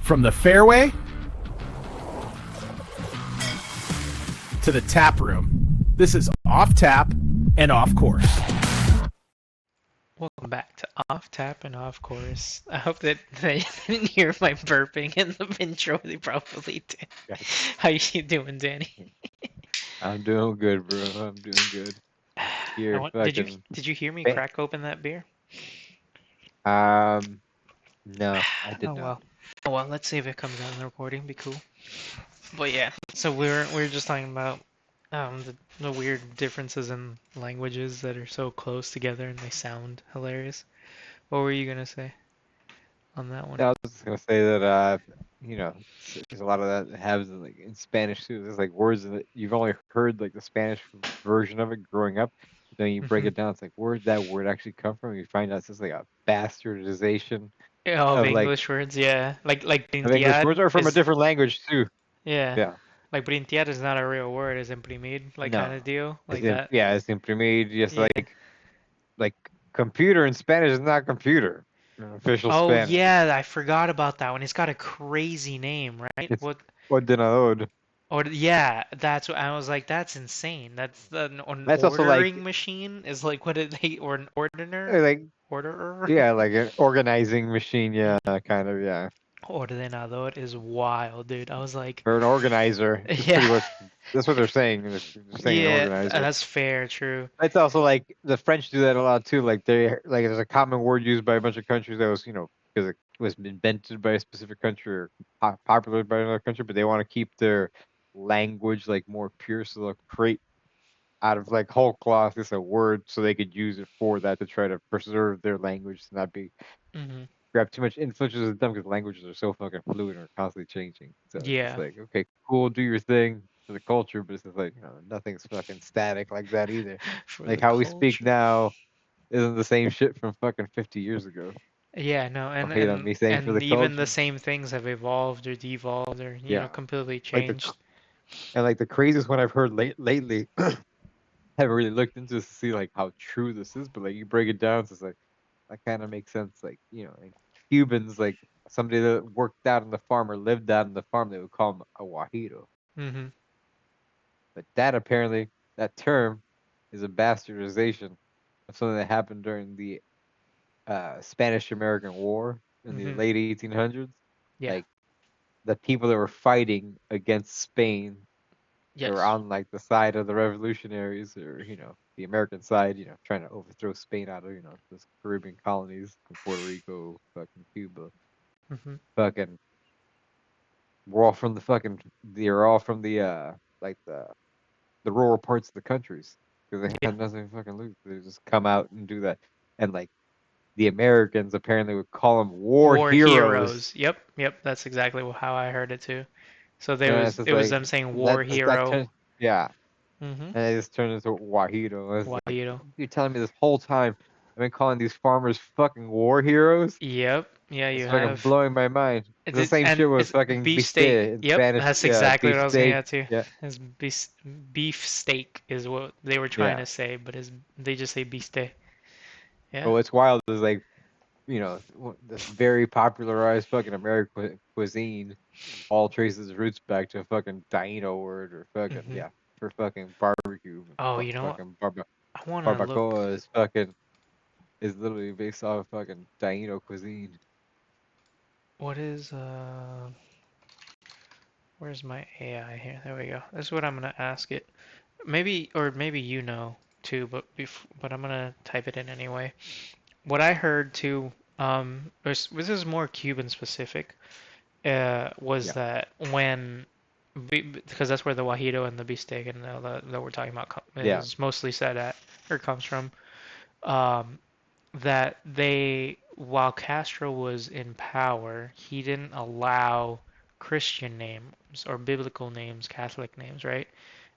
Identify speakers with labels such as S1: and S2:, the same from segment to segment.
S1: From the fairway to the tap room, this is Off Tap and Off Course.
S2: Welcome back to Off Tap and Off Course. I hope that they didn't hear my burping in the intro. They probably did. How you doing, Danny?
S3: I'm doing good, bro. I'm doing good. Here, fucking.
S2: Did you hear me crack open that beer?
S3: No, I did
S2: Oh
S3: not.
S2: well. Oh well. Let's see if it comes out in the recording. Be cool. But yeah. So we're just talking about the weird differences in languages that are so close together and they sound hilarious. What were you gonna say on that one?
S3: Yeah, I was just gonna say that there's a lot of that happens like in Spanish too. There's like words that you've only heard like the Spanish version of it growing up. Then you break it down. It's like where'd that word actually come from? You find out it's just like a bastardization
S2: Oh, of
S3: of like
S2: English words, yeah. Like
S3: of English words are from a
S2: is
S3: different language too.
S2: yeah.
S3: Yeah.
S2: Like printear is not a real word, it's imprimir, like
S3: No.
S2: kind of deal,
S3: It's
S2: like that.
S3: it's imprimir. Just
S2: Yeah.
S3: like computer in Spanish is not computer in official
S2: Oh
S3: Spanish.
S2: yeah, I forgot about that one. It's got a crazy name, right?
S3: It's
S2: What?
S3: ordenador.
S2: Or yeah, that's what I was like. That's insane. That's an
S3: That's also
S2: ordering
S3: like
S2: machine is like what did they or an ordiner
S3: like
S2: orderer.
S3: yeah, like an organizing machine. Yeah, kind of. Yeah,
S2: Ordenador is wild, dude. I was like,
S3: or an organizer. It's
S2: yeah,
S3: pretty much that's what they're saying. They're saying an
S2: yeah,
S3: organizer.
S2: that's fair, true.
S3: It's also like the French do that a lot too. Like there's a common word used by a bunch of countries that was because it was invented by a specific country or popular by another country, but they want to keep their language like more pure, so they'll create out of like whole cloth is a word so they could use it for that to try to preserve their language to not be
S2: Hmm.
S3: grab too much influences of them because languages are so fucking fluid and are constantly changing. So it's just
S2: Yeah.
S3: like, okay, cool, do your thing for the culture, but it's just like, nothing's fucking static like that either.
S2: For
S3: Like
S2: the
S3: how we speak
S2: culture.
S3: now isn't the same shit from fucking 50 years ago.
S2: Yeah, no,
S3: Don't hate on me saying for the
S2: and even the
S3: culture.
S2: same things have evolved or devolved or
S3: Yeah.
S2: completely
S3: Like
S2: changed.
S3: the craziest one I've heard lately, haven't really looked into this to see like how true this is, but like you break it down, it's just like that kind of makes sense. Like, like Cubans, like somebody that worked out on the farm or lived out on the farm, they would call him a Guajiro.
S2: Hmm.
S3: But that apparently, that term is a bastardization of something that happened during the Spanish-American War in the
S2: Hmm.
S3: late 1800s.
S2: Yeah.
S3: Like the people that were fighting against Spain, they were
S2: Yes.
S3: on like the side of the revolutionaries or, the American side, trying to overthrow Spain out of, the Caribbean colonies from Puerto Rico, fucking Cuba.
S2: Hmm.
S3: Fucking we're all from the fucking they're all from the like the rural parts of the countries because they
S2: Yeah.
S3: had nothing to fucking lose. They just come out and do that. And like the Americans apparently would call them war
S2: War
S3: heroes.
S2: heroes. Yep. Yep. That's exactly how I heard it too. So
S3: And it's just
S2: it was
S3: like
S2: them saying war
S3: that
S2: hero.
S3: turns, yeah.
S2: Hmm.
S3: And they just turned into Wahito. It's like
S2: Guajiro.
S3: you're telling me this whole time I've been calling these farmers fucking war heroes?
S2: Yep. Yeah,
S3: It's
S2: you
S3: fucking
S2: have.
S3: blowing my mind. It's the same
S2: And
S3: shit with
S2: it's
S3: fucking
S2: beefsteak.
S3: bistec in
S2: Yep,
S3: Spanish.
S2: that's
S3: Yeah,
S2: exactly what I was getting
S3: beefsteak.
S2: at too.
S3: Yeah,
S2: Is beef steak is what they were trying
S3: yeah.
S2: to say, but they just say beefsteak.
S3: But
S2: Yeah.
S3: what's wild is like, this very popularized fucking American cuisine all traces its roots back to a fucking Taino word or fucking,
S2: Hmm.
S3: yeah, for fucking barbecue.
S2: Oh, you know what?
S3: Fucking
S2: I want to look.
S3: barbacoa is literally based off of fucking Taino cuisine.
S2: What is Where's my AI here? There we go. This is what I'm gonna ask it. Maybe you know too, but I'm gonna type it in anyway. What I heard too, this is more Cuban specific, was
S3: Yeah,
S2: that because that's where the Wajito and the beefsteak and that we're talking about
S3: yeah.
S2: is mostly said at or comes from. Um, that while Castro was in power, he didn't allow Christian names or biblical names, Catholic names, right?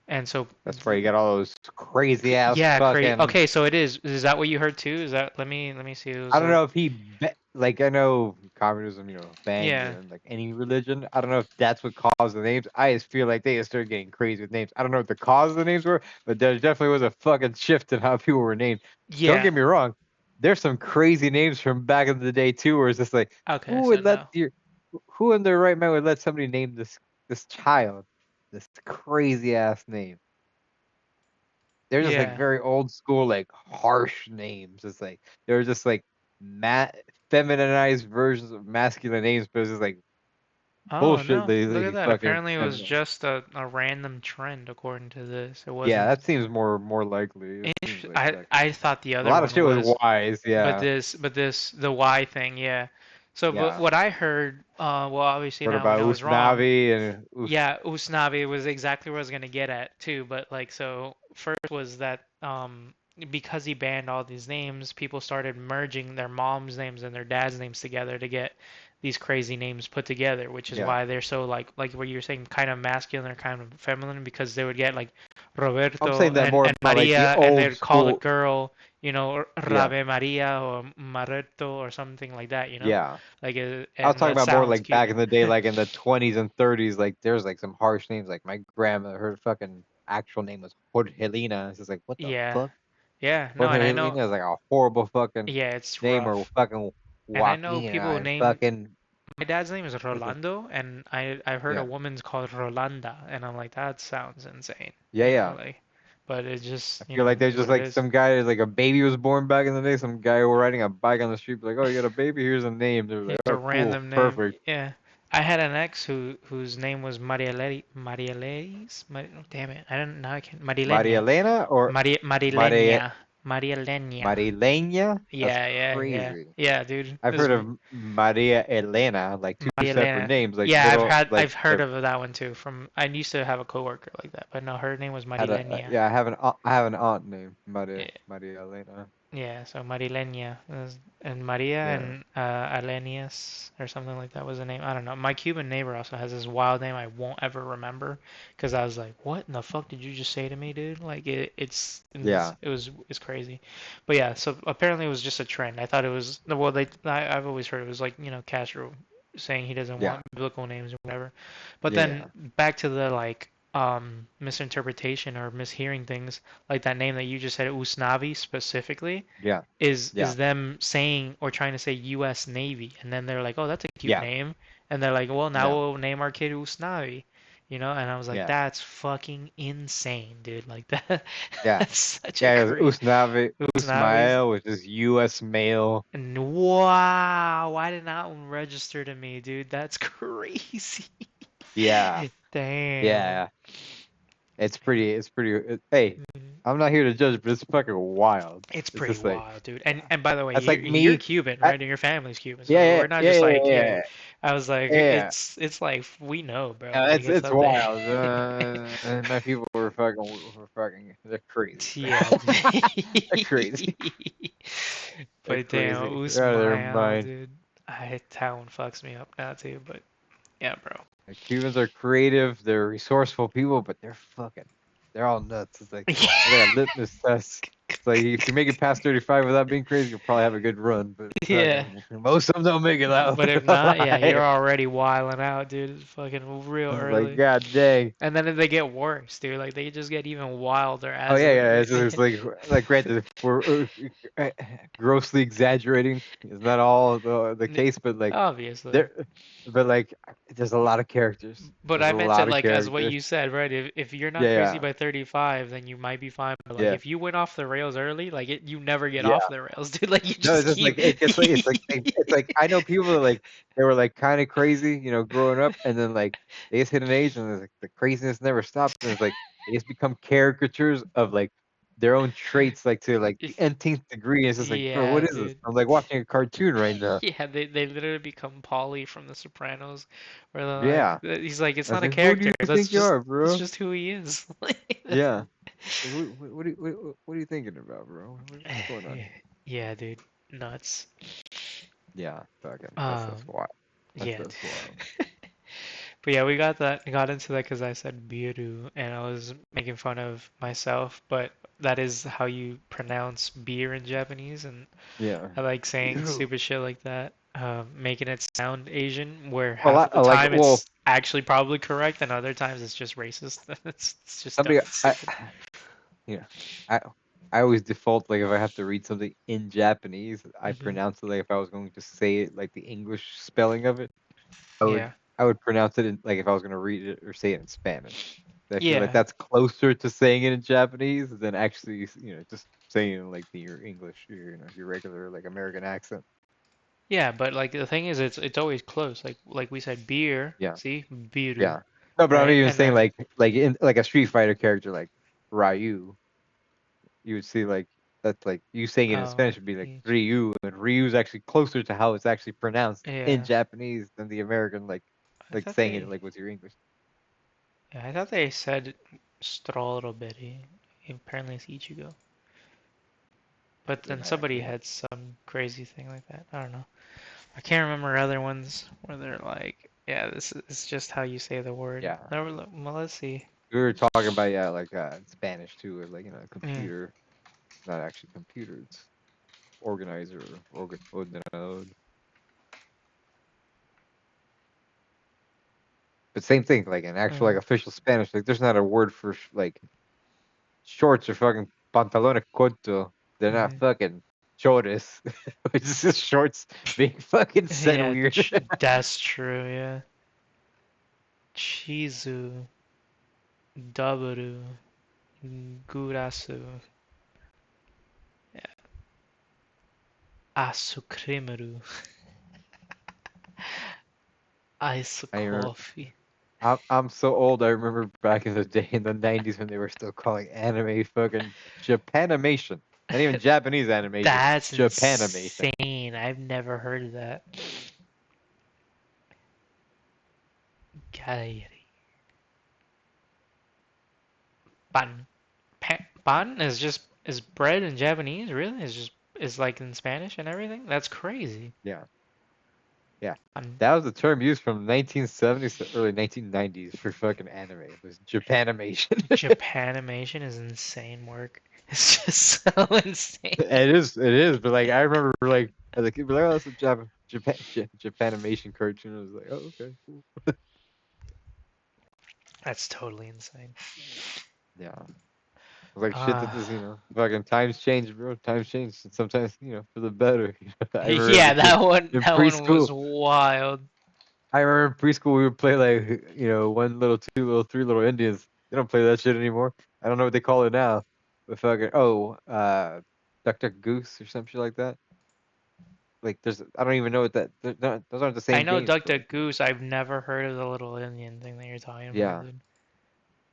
S2: And so,
S3: That's why you got all those crazy ass
S2: yeah, crazy.
S3: fucking.
S2: Okay, so it is. Is that what you heard too? Is that? Let me see.
S3: I don't know if like I know communism, banned
S2: Yeah,
S3: like any religion. I don't know if that's what caused the names. I just feel like they just started getting crazy with names. I don't know what the cause of the names were, but there definitely was a fucking shift in how people were named. Don't
S2: yeah.
S3: get me wrong. There's some crazy names from back in the day too, where it's just like,
S2: Okay,
S3: who
S2: so
S3: would let
S2: no.
S3: who in their right mind would let somebody name this child this crazy ass name? They're just like
S2: Yeah.
S3: very old school, like harsh names. It's like they're just like feminized versions of masculine names, but it's just like
S2: Oh
S3: bullshit.
S2: no,
S3: They
S2: look at that.
S3: fucking
S2: Apparently it was
S3: feminine.
S2: just a random trend according to this. It
S3: Yeah,
S2: wasn't.
S3: that seems more likely. It seems like that.
S2: I thought the
S3: A
S2: other
S3: lot of
S2: one
S3: shit was
S2: was,
S3: wise.
S2: but
S3: Yeah,
S2: the Y thing, yeah. So, but
S3: yeah.
S2: what I heard, well, obviously
S3: What
S2: now we
S3: about
S2: know is wrong.
S3: Usnavi and
S2: Yeah, Usnavi was exactly what I was gonna get at too. But like, so first was that because he banned all these names, people started merging their mom's names and their dad's names together to get these crazy names put together, which is
S3: yeah.
S2: why they're so like what you're saying, kind of masculine or kind of feminine, because they would get like
S3: I'm
S2: Roberto
S3: saying that more
S2: and
S3: about like the
S2: Maria, and
S3: old
S2: they'd call a
S3: school.
S2: girl, you know,
S3: Yeah,
S2: Rabe Maria or Mareto or something like that, you know,
S3: yeah.
S2: like
S3: I was
S2: and
S3: talking
S2: that
S3: about more
S2: sounds
S3: like back
S2: cute.
S3: in the day, like in the 20s and 30s. Like there's like some harsh names. Like my grandma, her fucking actual name was Jorgelina. It's just like what the
S2: Yeah,
S3: fuck?
S2: yeah, no, and I know,
S3: Jorgelina is like a horrible fucking
S2: yeah, it's
S3: name, or
S2: rough.
S3: fucking
S2: And I know
S3: Joaquin
S2: people
S3: and
S2: name
S3: fucking.
S2: my dad's name is
S3: It's just,
S2: Rolando, and I've heard a
S3: yeah,
S2: woman's called Rolanda, and I'm like, that sounds insane,
S3: yeah,
S2: you know,
S3: yeah.
S2: like, but it
S3: I
S2: just, you
S3: feel
S2: know,
S3: like there's
S2: is
S3: just
S2: what it
S3: like
S2: is.
S3: some guy, like a baby was born back in the day. Some guy riding a bike on the street, like, oh, you got a baby? Here's a name. They're
S2: It's
S3: like,
S2: a
S3: oh, cool,
S2: random name.
S3: perfect.
S2: Yeah. I had an ex whose name was damn it. I don't know. I can
S3: Maria
S2: Marilena.
S3: Elena or Maria
S2: Marilena. Marilena.
S3: Marilena? That's
S2: Yeah, yeah, yeah.
S3: crazy.
S2: Yeah, dude.
S3: I've heard of Maria Elena, like two separate
S2: Marilena.
S3: names, like
S2: Yeah,
S3: little, like
S2: I've heard of that one too. From I used to have a coworker like that, but no, her name was
S3: had a
S2: Marilena.
S3: yeah. I have an aunt named Maria Elena.
S2: Yeah, so Marilena and Maria
S3: Yeah,
S2: and Alenias or something like that was the name. I don't know. My Cuban neighbor also has this wild name I won't ever remember because I was like, "What in the fuck did you just say to me, dude?" Like
S3: yeah,
S2: it's crazy. But yeah, so apparently it was just a trend. I thought it was well I've always heard it was like, you know, Castro saying he doesn't
S3: yeah,
S2: want biblical names or whatever. But
S3: yeah,
S2: then
S3: yeah,
S2: back to the like misinterpretation or mishearing things like that name that you just said, Usnavi specifically,
S3: yeah,
S2: is
S3: yeah,
S2: them saying or trying to say U.S. Navy, and then they're like, "Oh, that's a cute
S3: yeah,
S2: name," and they're like, "Well, now
S3: yeah,
S2: we'll name our kid Usnavi," you know? And I was like,
S3: yeah,
S2: "That's fucking insane, dude! Like that,
S3: yeah.
S2: that's such a
S3: Yeah, it
S2: crazy
S3: Usnavi,
S2: Usnavi's."
S3: Usmail, which is U.S. male.
S2: And wow, why did that one register to me, dude? That's crazy.
S3: Yeah,
S2: Damn.
S3: yeah. Hey,
S2: Mhm.
S3: I'm not here to judge, but it's fucking wild.
S2: It's
S3: It's
S2: pretty
S3: just like
S2: wild, dude. And by the way,
S3: that's like
S2: you're
S3: me.
S2: Cuban,
S3: I,
S2: right? And your family's Cuban,
S3: yeah,
S2: so
S3: yeah,
S2: we're not
S3: yeah,
S2: just
S3: yeah,
S2: like, yeah.
S3: yeah.
S2: I was like,
S3: Yeah,
S2: it's like we know, bro.
S3: yeah,
S2: Like it's
S3: it's
S2: up there.
S3: wild. And my people were fucking, they're crazy.
S2: Yeah.
S3: They're crazy. They're
S2: But damn,
S3: crazy. They're out of their
S2: Usmail,
S3: mind.
S2: dude. That one fucks me up now too. But yeah, bro.
S3: The Cubans are creative. They're resourceful people, but they're all nuts. It's like a litmus test. It's like if you make it past 35 without being crazy, you'll probably have a good run. But
S2: Yeah.
S3: fucking, most of them don't make it out
S2: But if not, yeah, you're
S3: alive.
S2: already wiling out, dude. It's fucking real
S3: It's like,
S2: early.
S3: god dang.
S2: And then they get worse, dude. Like they just get even wilder
S3: Oh
S2: as
S3: yeah, yeah.
S2: they.
S3: It's like granted, we're grossly exaggerating. It's not all the case, but like
S2: Obviously.
S3: there, but like there's a lot of characters.
S2: But
S3: There's
S2: I
S3: a
S2: meant it
S3: lot of
S2: like as what
S3: characters.
S2: you said, right? If you're not crazy
S3: Yeah,
S2: by 35, then you might be fine. But like
S3: yeah,
S2: if you went off the rails early, like you never get
S3: yeah.
S2: off the rails, dude. Like you
S3: No, it's
S2: just
S3: just like
S2: keep.
S3: it gets like it's like I know people that like they were like kind of crazy, growing up, and then like they just hit an age and it's like the craziness never stops, and it's like they just become caricatures of like their own traits, like to like the nth degree. And it's just like, bro,
S2: Yeah,
S3: what is this?
S2: dude.
S3: I'm like watching a cartoon right now.
S2: Yeah, they literally become Polly from The Sopranos, where they're like,
S3: Yeah,
S2: he's like, it's
S3: I was
S2: not a
S3: like, who do
S2: character,
S3: you think you are,
S2: it's
S3: bro?
S2: just who he is.
S3: Yeah, like, what are you thinking about, bro? What's going on here?
S2: Yeah, dude, nuts.
S3: Yeah, fucking, that's
S2: Um,
S3: wild.
S2: yeah.
S3: That's wild.
S2: But yeah, we got into that because I said biru and I was making fun of myself, but that is how you pronounce beer in Japanese, and
S3: Yeah.
S2: I like saying stupid shit like that, making it sound Asian, where
S3: Well,
S2: half of the
S3: I like
S2: time
S3: well
S2: it's actually probably correct, and other times it's just racist. It's just dumb
S3: somebody
S2: and stupid.
S3: yeah, I I always default like if I have to read something in Japanese, I
S2: Hmm.
S3: pronounce it like if I was going to say it like the English spelling of it. I would
S2: Yeah.
S3: I would pronounce it in, like, if I was gonna read it or say it in Spanish. I feel like
S2: Yeah.
S3: that's closer to saying it in Japanese than actually, just saying it in like your English, your regular like American accent.
S2: Yeah, but like the thing is, it's always close. Like we said, beer.
S3: Yeah,
S2: See, biru,
S3: yeah. No, but I'm
S2: right?
S3: even
S2: And
S3: saying
S2: then
S3: like in like a Street Fighter character like Ryu, you would see like that's like you saying it in
S2: oh,
S3: Spanish would be like
S2: y-
S3: Ryu, and Ryu's actually closer to how it's actually pronounced in
S2: yeah.
S3: Japanese than the American
S2: I
S3: like
S2: thought
S3: saying it
S2: they,
S3: like with your English.
S2: yeah, I thought they said strawberry. Apparently it's Ichigo. But
S3: Then
S2: then
S3: I
S2: somebody
S3: actually have
S2: had some crazy thing like that. I don't know. I can't remember other ones where they're like, yeah, this is just how you say the word.
S3: yeah.
S2: Well, let's see.
S3: We were talking about like Spanish too, or like
S2: Mm.
S3: computer, not actually computer, it's organizer, ordenador. But same thing, like in actual like
S2: Mm.
S3: official Spanish, like there's not a word for like shorts or fucking pantalone corto. They're not
S2: Mhm.
S3: fucking shorts. It's just shorts being fucking said
S2: Yeah,
S3: weird.
S2: that's true. Yeah. Chizu, Dabaru, Gurasu, yeah. Asukrimaru, Ice
S3: I remember,
S2: coffee.
S3: I'm so old. I remember back in the day in the '90s when they were still calling anime fucking Japanimation, not even Japanese animation,
S2: That's
S3: Japanimation.
S2: insane. I've never heard of that. Gairi. Ban. Ban is just is bread in Japanese, really? Is like in Spanish and everything? That's crazy.
S3: Yeah. Yeah,
S2: Ban.
S3: that was the term used from 1970s to early 1990s for fucking anime. It was Japanimation.
S2: Japanimation is insane work. It's just so insane.
S3: It is. But like, I remember like as a kid, be like, oh, that's a Japanimation cartoon. I was like, oh, okay, cool.
S2: That's totally insane.
S3: Yeah, I was like, shit, that
S2: Uh,
S3: is, fucking times change, bro. Times change, and sometimes, for the better. I remember as
S2: yeah,
S3: a kid in
S2: that one was
S3: preschool.
S2: wild.
S3: I remember in preschool we would play like, one little, two little, three little Indians. They don't play that shit anymore. I don't know what they call it now. But fucking Duck Duck Goose or some shit like that. Like I don't even know what that. Those aren't the
S2: I
S3: same
S2: know
S3: games,
S2: Duck
S3: but
S2: Duck Goose. I've never heard of the little Indian thing that you're talking about,
S3: yeah,
S2: dude.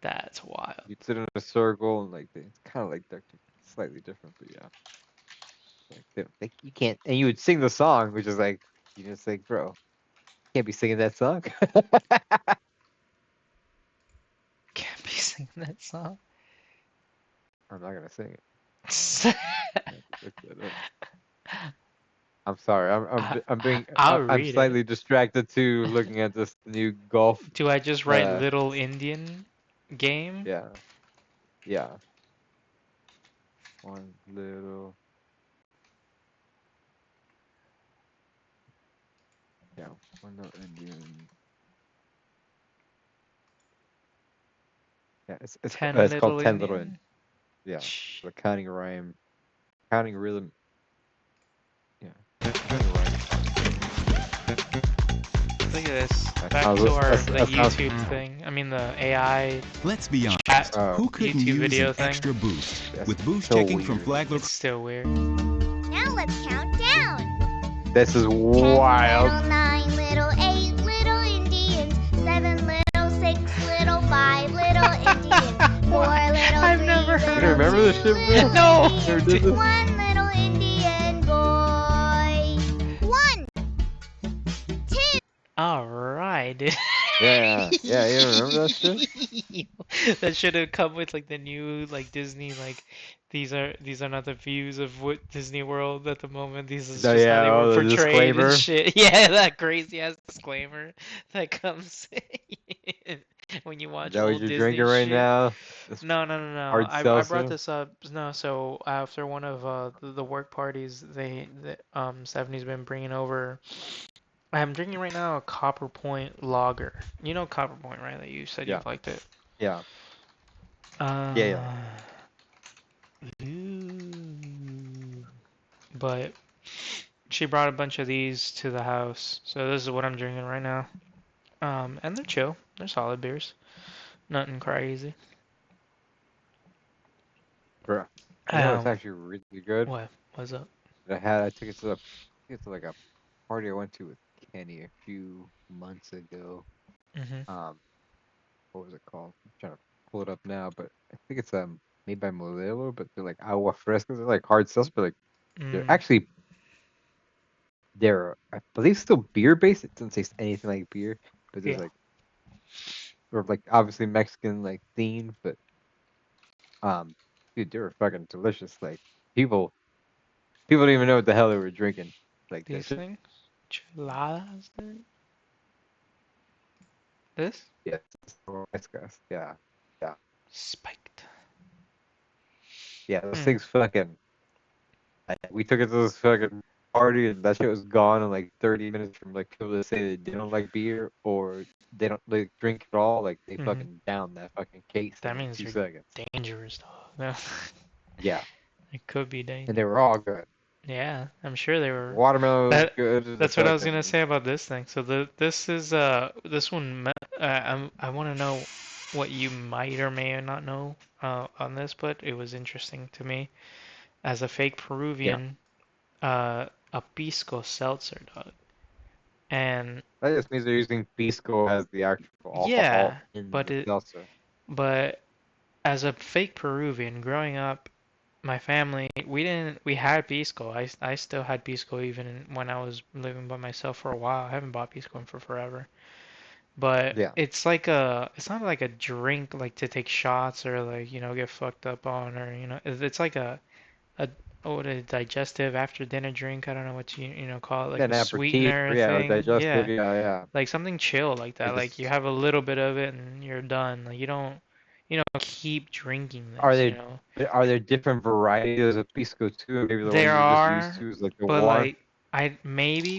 S2: That's wild.
S3: you'd sit in a circle and like it's kind of like Duck Duck, slightly different, but yeah. Like you can't, and you would sing the song, which is like you just like, bro, you can't be singing that song.
S2: Can't be singing that song.
S3: I'm not gonna sing it. I have to look that up. I'm sorry.
S2: I'll
S3: I'm
S2: read it.
S3: slightly distracted too, looking at this new golf.
S2: Do I just write
S3: Uh,
S2: Little Indian game?
S3: yeah, yeah. One little, yeah, one little Indian. Yeah,
S2: Ten
S3: it's called
S2: Little
S3: 10 Little Indians.
S2: Indian?
S3: Yeah,
S2: Shh.
S3: the counting rhyme, counting rhythm. Yeah, counting rhyme.
S2: Look at this.
S3: That
S2: Back
S3: sounds,
S2: to our the
S3: that sounds.
S2: YouTube thing. I mean the AI
S4: Let's be
S2: chat
S4: honest,
S3: Oh,
S4: who couldn't
S2: YouTube
S4: use
S2: video
S4: an
S2: thing.
S4: extra boost?
S3: that's
S4: With boost
S3: so
S4: checking from
S3: weird.
S4: Flagler.
S2: It's still weird.
S5: Now let's count down.
S3: This is
S5: 10
S3: wild.
S5: little 9 little 8 little Indians. 7 little 6 little 5 little Indians. 4 little
S2: I've
S5: 3
S2: never
S5: little
S2: heard
S3: You don't remember this
S5: 2
S3: shit,
S5: little
S3: bro?
S2: No.
S3: Never
S5: Indians.
S3: did this?
S5: 1 little Indian boy. 1, 2.
S2: Alright, dude.
S3: Yeah, you don't remember that shit?
S2: That should have come with like the new like Disney like these are not the views of what Disney World at the moment. These is
S3: Oh,
S2: just how
S3: yeah,
S2: they were
S3: the
S2: portrayed and
S3: disclaimer.
S2: shit. Yeah, that crazy ass disclaimer that comes when you
S3: Is
S2: watch
S3: that what
S2: old
S3: you're
S2: Disney
S3: drinking right
S2: shit.
S3: now? This
S2: No.
S3: hard
S2: I brought
S3: seltzer?
S2: this up. No, so after one of the work parties, Stephanie's been bringing over. I'm drinking right now a Copper Point lager. You know Copper Point, right? That you said you
S3: Yeah,
S2: liked it.
S3: yeah, yeah.
S2: Uh, ooh. But she brought a bunch of these to the house, so this is what I'm drinking right now. And they're chill. They're solid beers. Nothing crazy.
S3: Bruh. You know it's
S2: Um,
S3: actually really good.
S2: what? What's up?
S3: I took it to like a party I went to with Kenny a few months ago.
S2: Mm-hmm.
S3: What was it called? I'm trying to pull it up now, but I think it's made by Modelo, but they're like agua frescas. They're like hard seltzer, but like they're actually I believe still beer based. It doesn't taste anything like beer, but there's
S2: Yeah.
S3: like sort of like obviously Mexican like theme, but dude, they were fucking delicious. Like people don't even know what the hell they were drinking. Like
S2: These
S3: this shit.
S2: things? Cheladas, dude? This?
S3: Yeah, frescas. Yeah, yeah,
S2: Spiked.
S3: yeah. Those
S2: Hmm.
S3: things fucking. We took it to this fucking party and that shit was gone in like 30 minutes from like people that say they don't like beer or they don't like drink at all. Like they
S2: Mm-hmm.
S3: fucking down that fucking case
S2: That
S3: in like
S2: means
S3: 2
S2: you're
S3: seconds.
S2: dangerous, dog. No.
S3: Yeah,
S2: It could be
S3: and
S2: dangerous.
S3: they were all good.
S2: Yeah, I'm sure they were.
S3: Watermelon was
S2: That
S3: good. The
S2: that's what I was gonna
S3: fucking
S2: say about this thing. So this is this one I want to know what you might or may not know on this, but it was interesting to me as a fake
S3: yeah.
S2: Peruvian, a pisco seltzer, dog. And
S3: That just means they're using pisco as the actual alcohol
S2: yeah,
S3: in
S2: but
S3: the
S2: it
S3: seltzer.
S2: but as a fake Peruvian growing up, my family we had pisco. I still had pisco even when I was living by myself for a while. I haven't bought pisco in for forever. But
S3: Yeah,
S2: it's not like a drink like to take shots or like, get fucked up on, or, it's like a a digestive after dinner drink. I don't know what call it, like
S3: an
S2: a
S3: aperitif,
S2: sweetener
S3: yeah, or
S2: thing.
S3: digestive,
S2: Yeah.
S3: yeah, yeah.
S2: Like something chill like
S3: It
S2: that. Like you
S3: just
S2: have a little bit of it and you're done. Like you don't keep drinking
S3: are
S2: this.
S3: there are there different varieties of pisco too? Maybe the one
S2: There
S3: you're just used
S2: are,
S3: to is like the
S2: but
S3: warm.
S2: like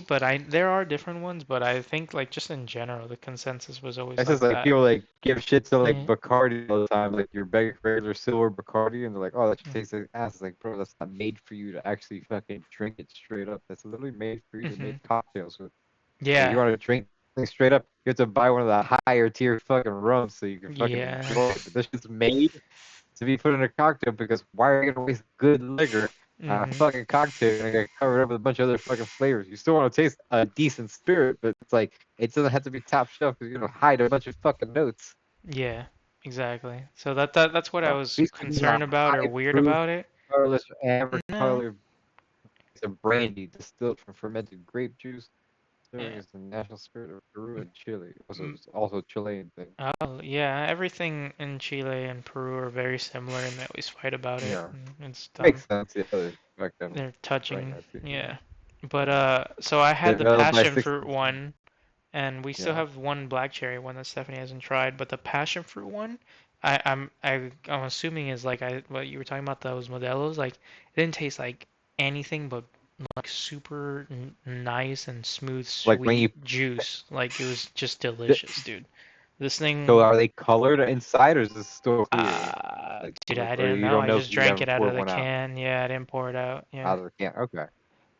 S2: but there are different ones, but I think like just in general the consensus was always
S3: It's just
S2: like
S3: like
S2: that.
S3: people like give shit to like
S2: Yeah.
S3: Bacardi all the time, like your regular silver Bacardi, and they're like, "Oh, that just
S2: Mm.
S3: tastes like ass." It's like, bro, that's not made for you to actually fucking drink it straight up. That's literally made for you to
S2: Mhm.
S3: make cocktails with. Like, you
S2: Yeah.
S3: want to drink things straight up, you have to buy one of the higher tier fucking rums so you can fucking
S2: Yeah.
S3: enjoy it. But this shit's made to be put in a cocktail because why are you gonna waste good liquor on a
S2: Mhm.
S3: fucking cocktail and get covered up with a bunch of other fucking flavors? You still want to taste a decent spirit, but it's like it doesn't have to be top shelf because you're gonna hide a bunch of fucking notes.
S2: Yeah. Exactly. So that's what I was
S3: These things are
S2: concerned about or
S3: high
S2: weird
S3: proof,
S2: about it.
S3: colorless, amber
S2: No.
S3: color. It's a brandy distilled from fermented grape juice. Serving
S2: Yeah.
S3: as the national spirit of Peru and Chile.
S2: Mm.
S3: It's also a Chilean thing.
S2: Oh, yeah. Everything in Chile and Peru are very similar, and they always fight about it.
S3: Yeah,
S2: And it's dumb.
S3: makes sense. Yeah, they're fucking
S2: They're
S3: right
S2: touching.
S3: now too. Yeah,
S2: Yeah. But so I had the
S3: developed by
S2: passion fruit
S3: 60s.
S2: one, and we still
S3: Yeah,
S2: have one black cherry one that Stephanie hasn't tried. But the passion fruit one, I'm assuming is like what you were talking about, those Modelos. Like it didn't taste like anything but like super nice and smooth,
S3: like when
S2: sweet
S3: you.
S2: juice. Like it was just
S3: th-
S2: delicious, dude. This
S3: So
S2: thing,
S3: are they colored inside or is this still clear?
S2: dude, I
S3: Or
S2: didn't
S3: you
S2: know.
S3: don't
S2: I
S3: know
S2: just
S3: because you
S2: drank
S3: haven't
S2: it out of
S3: poured
S2: the
S3: one out
S2: can. Yeah, I didn't pour it out. Yeah,
S3: out of the can. Okay,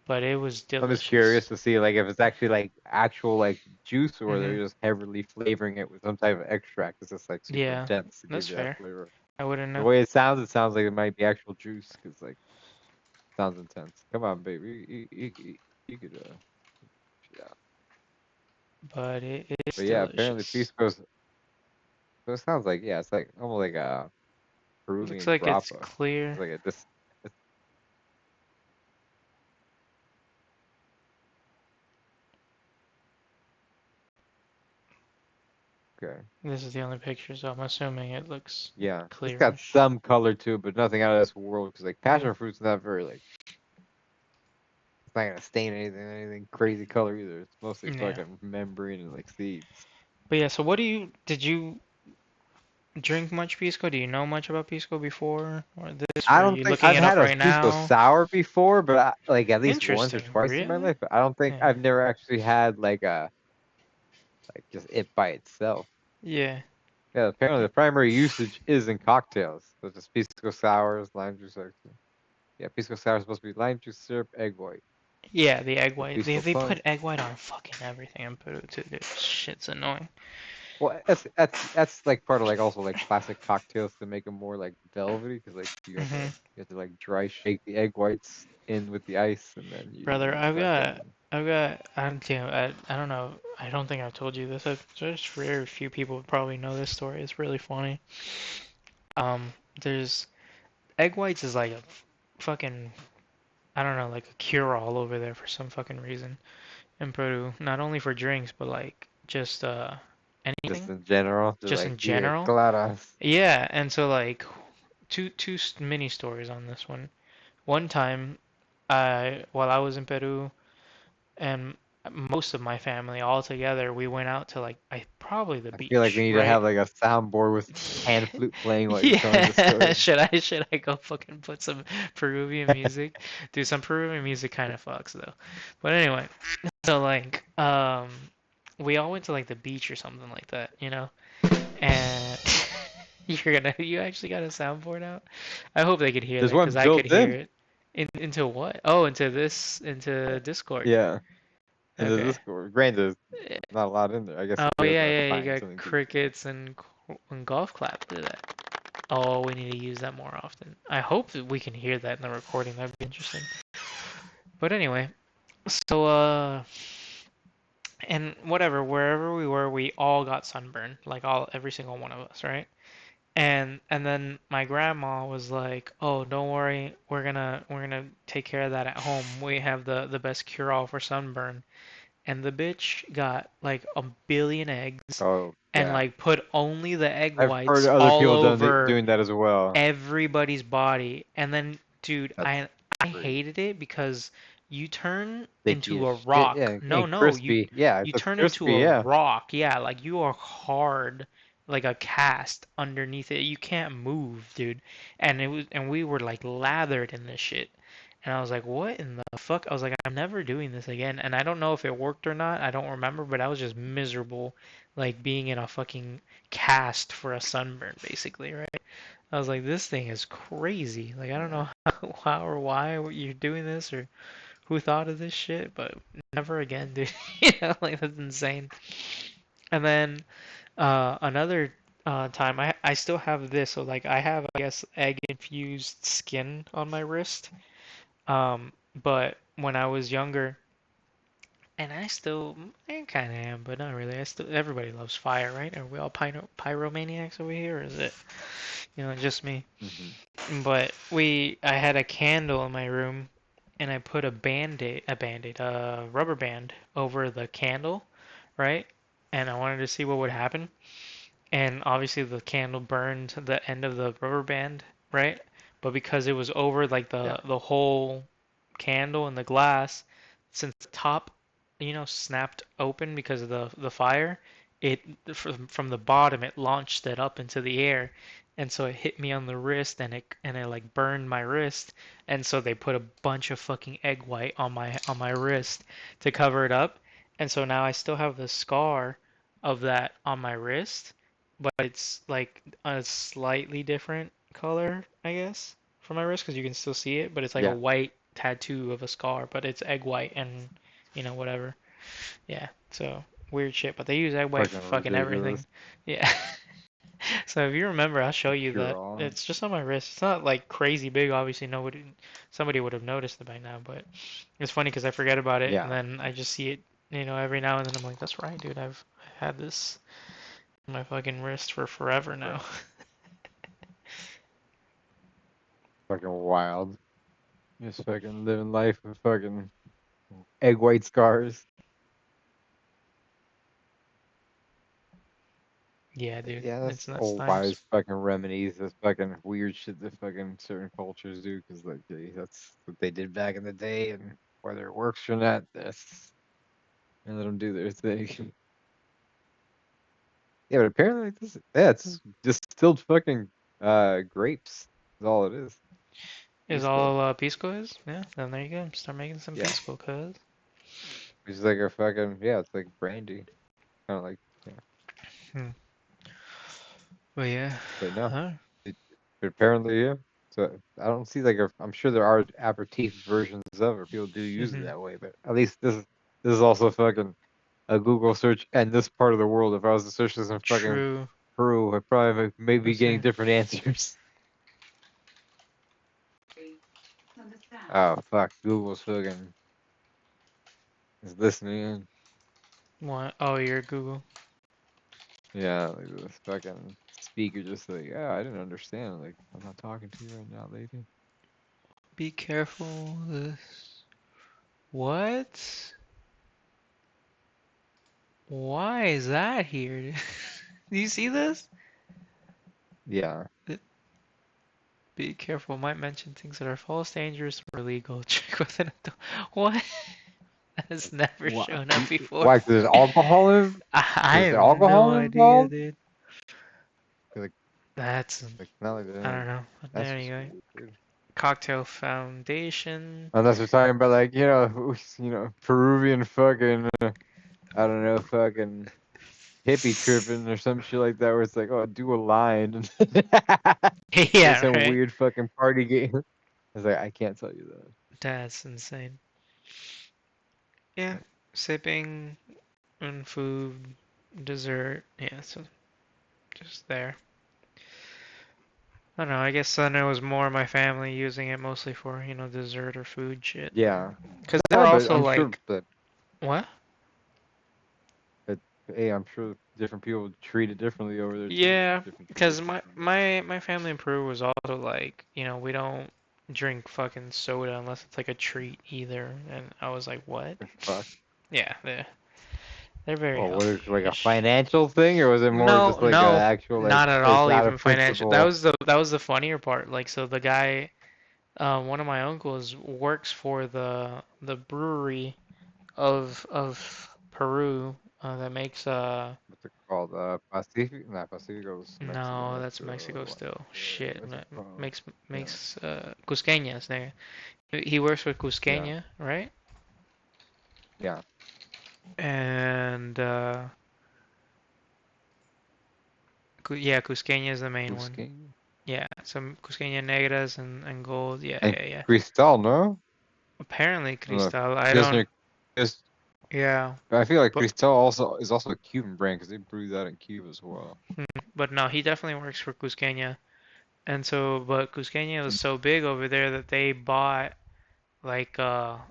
S2: but it was
S3: I'm just curious
S2: delicious.
S3: to see like if it's actually like actual like juice or
S2: Hmm.
S3: they're just heavily flavoring it with some type of extract. It's just like super
S2: Yeah,
S3: intense to
S2: that's
S3: give you that
S2: fair.
S3: flavor.
S2: I wouldn't
S3: The
S2: know.
S3: way it sounds like it might be actual juice because like sounds intense. Come on, baby, you could yeah.
S2: But it is
S3: But yeah, apparently
S2: delicious.
S3: Pisco's. So it sounds like yeah, it's like almost like a
S2: It looks
S3: Peruvian
S2: like it's
S3: grappa. It's
S2: clear.
S3: like a this. It's, okay,
S2: This is the only picture, so I'm assuming it looks
S3: yeah, it's got
S2: clearish.
S3: some color to it, but nothing out of this world. Because like
S2: Yeah.
S3: passion fruit's not very like it's not gonna stain anything crazy color either. It's mostly
S2: Yeah.
S3: fucking membrane and like seeds.
S2: But yeah, so did you drink much Pisco? Do you know much about Pisco before? Or this?
S3: I
S2: Were
S3: don't
S2: you
S3: think
S2: looking
S3: I've
S2: it
S3: had
S2: up
S3: a
S2: right
S3: pisco
S2: now?
S3: sour before, but like at least once or
S2: Interesting.
S3: twice in my
S2: Really?
S3: life. But I don't think
S2: Yeah.
S3: I've never actually had like a like just it by itself.
S2: Yeah.
S3: Yeah, apparently the primary usage is in cocktails, such as pisco sours, lime juice. Yeah, pisco sour is supposed to be lime juice syrup, egg white.
S2: Yeah, the egg
S3: The
S2: white. They
S3: peaceful
S2: they
S3: plum.
S2: put egg white on fucking everything in Peru too, dude. Shit's annoying.
S3: Well, that's like part of like also like classic cocktails to make them more like velvety because like
S2: Hmm.
S3: you have to like dry shake the egg whites in with the ice and then
S2: Brother,
S3: you fucking
S2: I don't know. I don't think I told you this. Just very few people would probably know this story. It's really funny. There's egg whites is like a fucking I don't know, like a cure-all over there for some fucking reason in Peru. Not only for drinks, but like just
S3: just
S2: anything,
S3: in general just
S2: just
S3: like
S2: in
S3: here
S2: general.
S3: claras.
S2: Yeah, and so like mini stories on this one. One time, while I was in Peru and most of my family all together, we went out to like probably the
S3: I feel like we
S2: beach,
S3: need to
S2: right?
S3: have like a soundboard with pan flute playing while you're telling the
S2: Yeah,
S3: story.
S2: should I go fucking put some Peruvian music? Dude, some Peruvian music kind of fucks though. But anyway, so like we all went to like the beach or something like that, you know? And you actually got a soundboard out? I hope they could hear that
S3: There's
S2: because
S3: one
S2: I could
S3: built
S2: hear
S3: in.
S2: it. Into what? Oh, into Discord.
S3: Yeah, in the
S2: Okay.
S3: Discord. Granted, there's not a lot in there. I guess
S2: Oh
S3: if you
S2: yeah,
S3: ever
S2: yeah, you
S3: find
S2: got
S3: something good.
S2: crickets and golf clap do that. Oh, we need to use that more often. I hope that we can hear that in the recording. That'd be interesting. But anyway, so and whatever, wherever we were, we all got sunburned, like every single one of us, right? And then my grandma was like, "Oh, don't worry, we're gonna take care of that at home. We have the best cure-all for sunburn." And the bitch got like a billion eggs
S3: Oh
S2: and
S3: yeah,
S2: like put only the egg
S3: I've heard
S2: whites
S3: other
S2: all
S3: people
S2: over
S3: doing that as well.
S2: everybody's body. And then, dude,
S3: That's
S2: I
S3: great.
S2: hated it because you turn
S3: They be
S2: into
S3: a
S2: a
S3: shit.
S2: rock.
S3: Yeah,
S2: No,
S3: and
S2: no,
S3: crispy. Yeah,
S2: you
S3: that's
S2: turn into
S3: crispy.
S2: a
S3: Yeah.
S2: rock. Yeah, like you are hard, like a cast underneath it. You can't move, dude. And we were like lathered in this shit. And I was like, what in the fuck? I was like, I'm never doing this again. And I don't know if it worked or not. I don't remember, but I was just miserable, like being in a fucking cast for a sunburn, basically, right? I was like, this thing is crazy. Like, I don't know how or why you're doing this or who thought of this shit, but never again, dude. You know, like that's insane. And then another time, I still have this. So like, I have, I guess, egg infused skin on my wrist. But when I was younger, and I kind of am, but not really. Everybody loves fire, right? Are we all pyromaniacs over here, or is it, just me?
S3: Hmm.
S2: But I had a candle in my room, and I put a rubber band over the candle, right? And I wanted to see what would happen. And obviously the candle burned the end of the rubber band, right? But because it was over like
S3: Yeah.
S2: the whole candle and the glass, since the top, snapped open because of the fire, it from the bottom it launched it up into the air, and so it hit me on the wrist and it like burned my wrist, and so they put a bunch of fucking egg white on my wrist to cover it up, and so now I still have the scar of that on my wrist, but it's like a slightly different color, I guess, for my wrist because you can still see it, but it's like a
S3: Yeah.
S2: white tattoo of a scar, but it's egg white and whatever. Yeah, so weird shit, but they use egg white for
S3: Fucking
S2: fucking
S3: ridiculous.
S2: everything. Yeah. So if you remember, I'll show you
S3: Cure
S2: that.
S3: all.
S2: It's just on my wrist. It's not like crazy big, obviously somebody would have noticed it by now, but it's funny because I forget about it and
S3: Yeah.
S2: then I just see it, every now and then I'm like, that's right, dude, I've had this on my fucking wrist for forever now.
S3: Right. Fucking wild. Just fucking living life with fucking egg white scars.
S2: Yeah, dude,
S3: Yeah, that's
S2: that's
S3: old
S2: times.
S3: wise fucking remedies. That's fucking weird shit that fucking certain cultures do because like that's what they did back in the day, and whether it works or not, that's and let them do their thing. Yeah, but apparently it's just distilled fucking grapes. Is all it is.
S2: Is
S3: Pisco.
S2: all Pisco is? Yeah, then there you go. Start making some
S3: Yeah,
S2: Pisco, cuz.
S3: it's like a fucking yeah. It's like brandy, kind of like yeah.
S2: Hmm. But yeah.
S3: But no,
S2: Huh?
S3: it, but apparently yeah. So I don't see like I'm sure there are aperitif versions of it. People do use it
S2: Mhm.
S3: that way, but at least this is also fucking a Google search and this part of the world. If I was to search this in fucking
S2: True.
S3: Peru, I probably may be
S2: Let's
S3: getting
S2: see.
S3: different answers. Oh fuck, Google's fucking is listening in.
S2: What? Oh, you're Google.
S3: Yeah, like this fucking speaker just like, yeah, I didn't understand. Like, I'm not talking to you right now, lady.
S2: Be careful. This. What? Why is that here? Do you see this?
S3: Yeah.
S2: Be careful. Might mention things that are false, dangerous, or illegal. Check with an adult. What? That has never
S3: Why?
S2: shown up before.
S3: Why? 'Cause there's alcohol in?
S2: I
S3: Is there
S2: have
S3: alcohol
S2: no idea,
S3: involved?
S2: dude.
S3: Like,
S2: That's
S3: not like
S2: I
S3: that.
S2: don't know. But
S3: That's
S2: there
S3: just
S2: you go.
S3: weird, dude.
S2: Cocktail foundation.
S3: Unless we're talking about like, Peruvian fucking, I don't know, fucking hippie tripping or some shit like that, where it's like, oh, do a line and there's
S2: Yeah,
S3: some
S2: right.
S3: weird fucking party game. It's like I can't tell you that.
S2: That's insane. Yeah, sipping and food, dessert. Yeah, so just there. I don't know. I guess then it was more my family using it mostly for, dessert or food shit.
S3: Yeah.
S2: Because they were
S3: No, but
S2: also
S3: I'm sure
S2: like,
S3: that,
S2: what?
S3: that hey, I'm sure different people treat it differently over there too.
S2: Yeah,
S3: Different
S2: because
S3: traditions.
S2: my family in Peru was also like, we don't drink fucking soda unless it's like a treat either. And I was like, what?
S3: Fuck.
S2: Yeah, they're very
S3: Well, was it like a
S2: healthy-ish.
S3: financial thing, or was it more
S2: No,
S3: just like an
S2: no,
S3: actual like
S2: not at
S3: it's
S2: all
S3: out
S2: even
S3: of
S2: financial. That
S3: principle?
S2: was the funnier part. Like, so the guy, one of my uncles works for the brewery of Peru that makes
S3: What's it called? Pacific? Not Pacifico's Mexico.
S2: no,
S3: That's
S2: that's Mexico still. Shit,
S3: what's it called? Yeah,
S2: makes Cusqueñas there. He works with
S3: yeah,
S2: Cusqueña, right?
S3: yeah.
S2: And yeah, Cusqueña is the main one.
S3: Cusqueña
S2: Yeah, some Cusqueña Negras and gold. Yeah,
S3: and
S2: yeah, yeah.
S3: Cristal, no?
S2: Apparently
S3: No,
S2: Cristal. I don't.
S3: Pilsner. Just,
S2: Yeah,
S3: I feel like
S2: but
S3: Cristal also is also a Cuban brand because they brew that in Cuba as well.
S2: but no, he definitely works for Cusqueña. And so, but Cusqueña was so big over there that they bought like a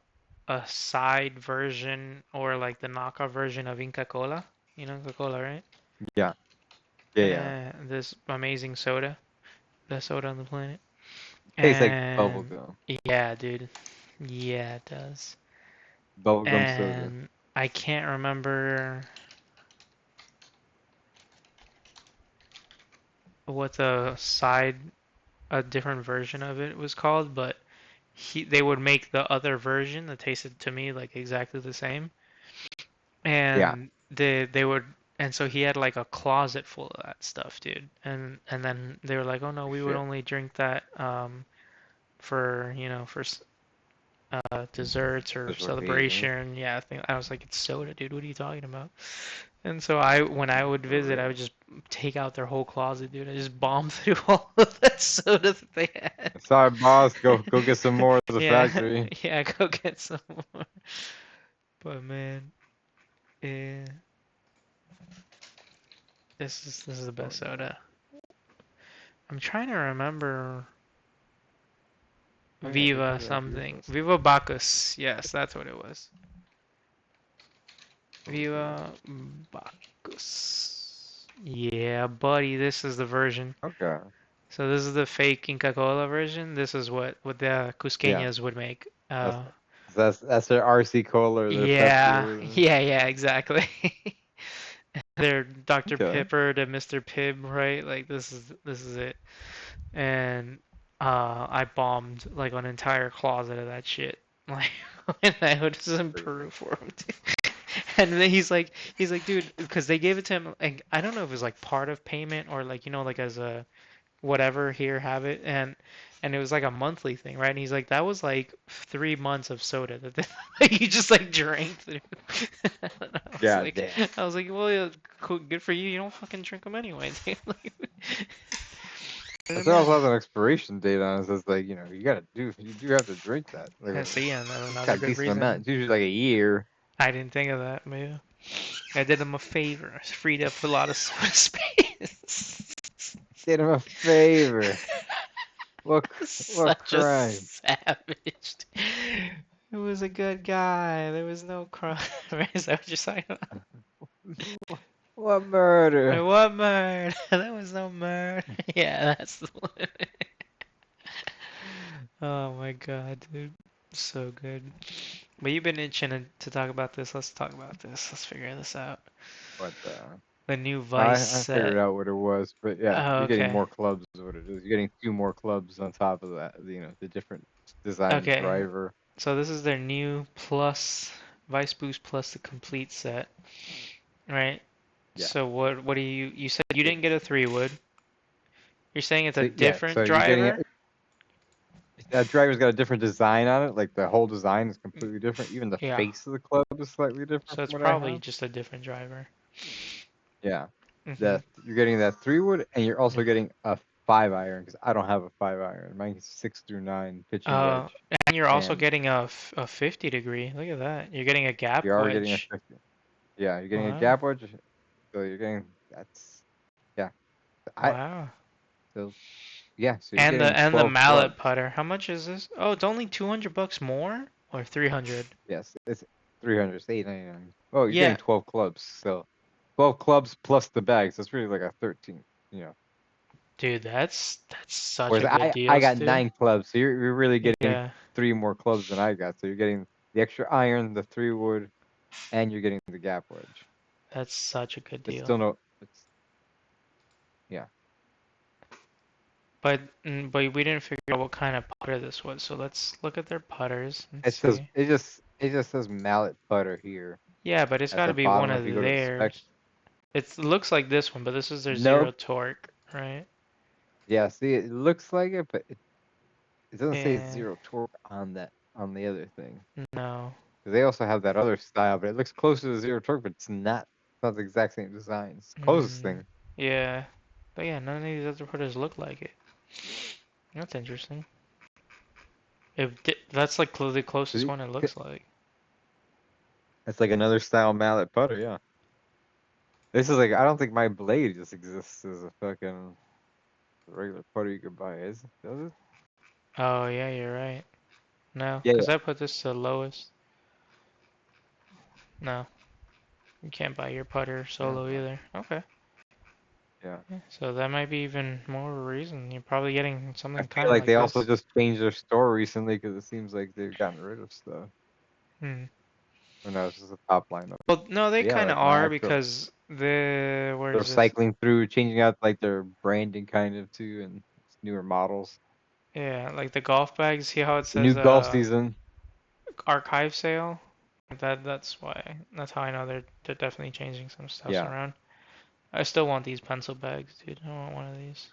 S2: side version or like the knockoff version of Inca Cola. You know Inca Cola, right?
S3: Yeah, yeah, yeah.
S2: This amazing soda, best soda on the planet.
S3: Tastes like
S2: And
S3: bubblegum.
S2: yeah, dude. Yeah, it does.
S3: Bubblegum soda.
S2: And I can't remember what a different version of it was called, but they would make the other version that tasted to me like exactly the same.
S3: Yeah,
S2: And they would and so he had like a closet full of that stuff, dude. And then they were like, "Oh no, we would
S3: shit.
S2: only drink that for, desserts or
S3: Special occasion.
S2: celebration." Yeah, I was like, "It's soda, dude. What are you talking about?" And so when I would
S3: For
S2: visit, I would
S3: real.
S2: just take out their whole closet, dude. I just bombed through all of that soda that they had.
S3: Sorry, boss. Go get some more of the
S2: Yeah,
S3: factory.
S2: yeah, go get some more. But man, yeah, this is the
S3: Oh
S2: best
S3: no.
S2: soda. I'm trying to remember
S3: Oh yeah, I did
S2: Viva
S3: have that beer
S2: something.
S3: list.
S2: Viva Bacchus. Yes, that's what it was.
S3: What was that?
S2: Viva Bacchus. Yeah, buddy, this is the version.
S3: Okay.
S2: So this is the fake Inca Cola version. This is what the
S3: Yeah,
S2: Cusqueñas would make.
S3: that's that's their RC Cola or their Pepsi or
S2: Yeah,
S3: whatever.
S2: yeah, exactly. They're Dr.
S3: Okay.
S2: Pepper to Mr. Pibb, right? Like this is it. And I bombed like an entire closet of that shit. Like when I was in Peru for him. And then he's like, dude, because they gave it to him. Like I don't know if it was like part of payment or like like as a whatever here have it and it was like a monthly thing, right? And he's like, that was like 3 months of soda that you just like drank through. I was
S3: God
S2: like,
S3: damn.
S2: well, yeah, cool, good for you. You don't fucking drink them anyway. Dude. Like,
S3: It also has an expiration date on it. So it's like, you know, you do have to drink that. Like,
S2: See, and
S3: it's
S2: another
S3: got a
S2: good
S3: decent
S2: reason.
S3: amount. It's usually like a year.
S2: I didn't think of that, but yeah. I did him a favor. I freed up a lot of soda space.
S3: Did him a favor. What
S2: Such a
S3: crime?
S2: savage. It was a good guy. There was no crime. Is that what you're saying?
S3: What murder?
S2: What murder? There was no murder. Yeah, that's the one. Oh my god, dude. So good. But you've been itching to talk about this. Let's talk about this. Let's figure this out.
S3: What the?
S2: The new
S3: I
S2: Vice
S3: figured
S2: set.
S3: out what it was, but yeah,
S2: Oh,
S3: you're getting
S2: okay.
S3: more clubs is what it is. You're getting 2 more clubs on top of that. You know, the different design
S2: Okay.
S3: driver.
S2: So this is their new plus Vice Boost plus the complete set, right?
S3: Yeah.
S2: So what do you said you didn't get a 3-wood. You're saying it's a
S3: So, yeah,
S2: different
S3: so you're getting
S2: driver?
S3: that driver's got a different design on it. Like the whole design is completely different. Even the
S2: Yeah.
S3: face of the club is slightly different
S2: So
S3: from
S2: it's
S3: what I
S2: probably
S3: have.
S2: just a different driver.
S3: Yeah.
S2: Mm-hmm.
S3: You're getting that 3-wood, and you're also getting a 5-iron because I don't have a 5-iron. Mine's 6 through 9 pitching wedge.
S2: And you're also
S3: And
S2: getting a 50 degree. Look at that. You're getting a gap
S3: you are getting a
S2: wedge.
S3: 50. Yeah, you're getting a
S2: Wow.
S3: gap wedge. So you're getting yeah.
S2: Wow.
S3: So yeah, so you're
S2: And
S3: getting
S2: the
S3: 12
S2: mallet
S3: clubs.
S2: putter. How much is this? Oh, it's only $200 more or 300?
S3: Yes, it's 300. It's 899. Oh, you're
S2: Yeah.
S3: getting 12 clubs. So 12 clubs plus the bags. That's really like a 13. You know.
S2: Dude, that's such
S3: Whereas
S2: a good
S3: I
S2: deal,
S3: got
S2: Stu.
S3: 9 clubs, so you're really getting
S2: Yeah,
S3: 3 more clubs than I got. So you're getting the extra iron, the 3-wood, and you're getting the gap wedge.
S2: that's such a good
S3: It's
S2: deal.
S3: still no. It's yeah.
S2: But we didn't figure out what kind of putter this was. So let's look at their putters and
S3: It says
S2: see.
S3: it just says mallet putter here
S2: Yeah, but it's
S3: at
S2: got to
S3: the
S2: be one
S3: bottom.
S2: of
S3: If you go to the
S2: theirs.
S3: specs,
S2: It looks like this one, but this is their zero
S3: nope.
S2: torque, right?
S3: Yeah, see, it looks like it, but it doesn't say
S2: Yeah,
S3: 0 torque on the other thing.
S2: no.
S3: 'Cause they also have that other style, but it looks closer to 0 torque, but it's not. It's not the exact same design. It's the closest thing.
S2: Yeah. But yeah, none of these other putters look like it. That's interesting. That's like the closest one it looks like.
S3: It's like another style mallet putter, yeah. This is like I don't think my blade just exists as a fucking regular putter you could buy. Does it?
S2: Oh, yeah, you're right. No,
S3: Yeah,
S2: because I put this to the lowest. No, you can't buy your putter solo either. Okay.
S3: yeah.
S2: Yeah, so that might be even more of a reason. You're probably getting
S3: I
S2: something
S3: feel
S2: kind of
S3: like
S2: like
S3: they
S2: this.
S3: also just changed their store recently because it seems like they've gotten rid of stuff.
S2: Hmm.
S3: Or no, it's just a top lineup.
S2: Well, no, they
S3: Yeah,
S2: kind of
S3: like my
S2: are
S3: actual.
S2: because where
S3: They're
S2: is this?
S3: cycling through, changing out like their branding kind of too, and newer models.
S2: Yeah, like the golf bags. See how it
S3: The new
S2: says
S3: golf season.
S2: archive sale? That's why. That's how I know they're definitely changing some stuff
S3: Yeah,
S2: around. I still want these pencil bags, dude. I want one of these.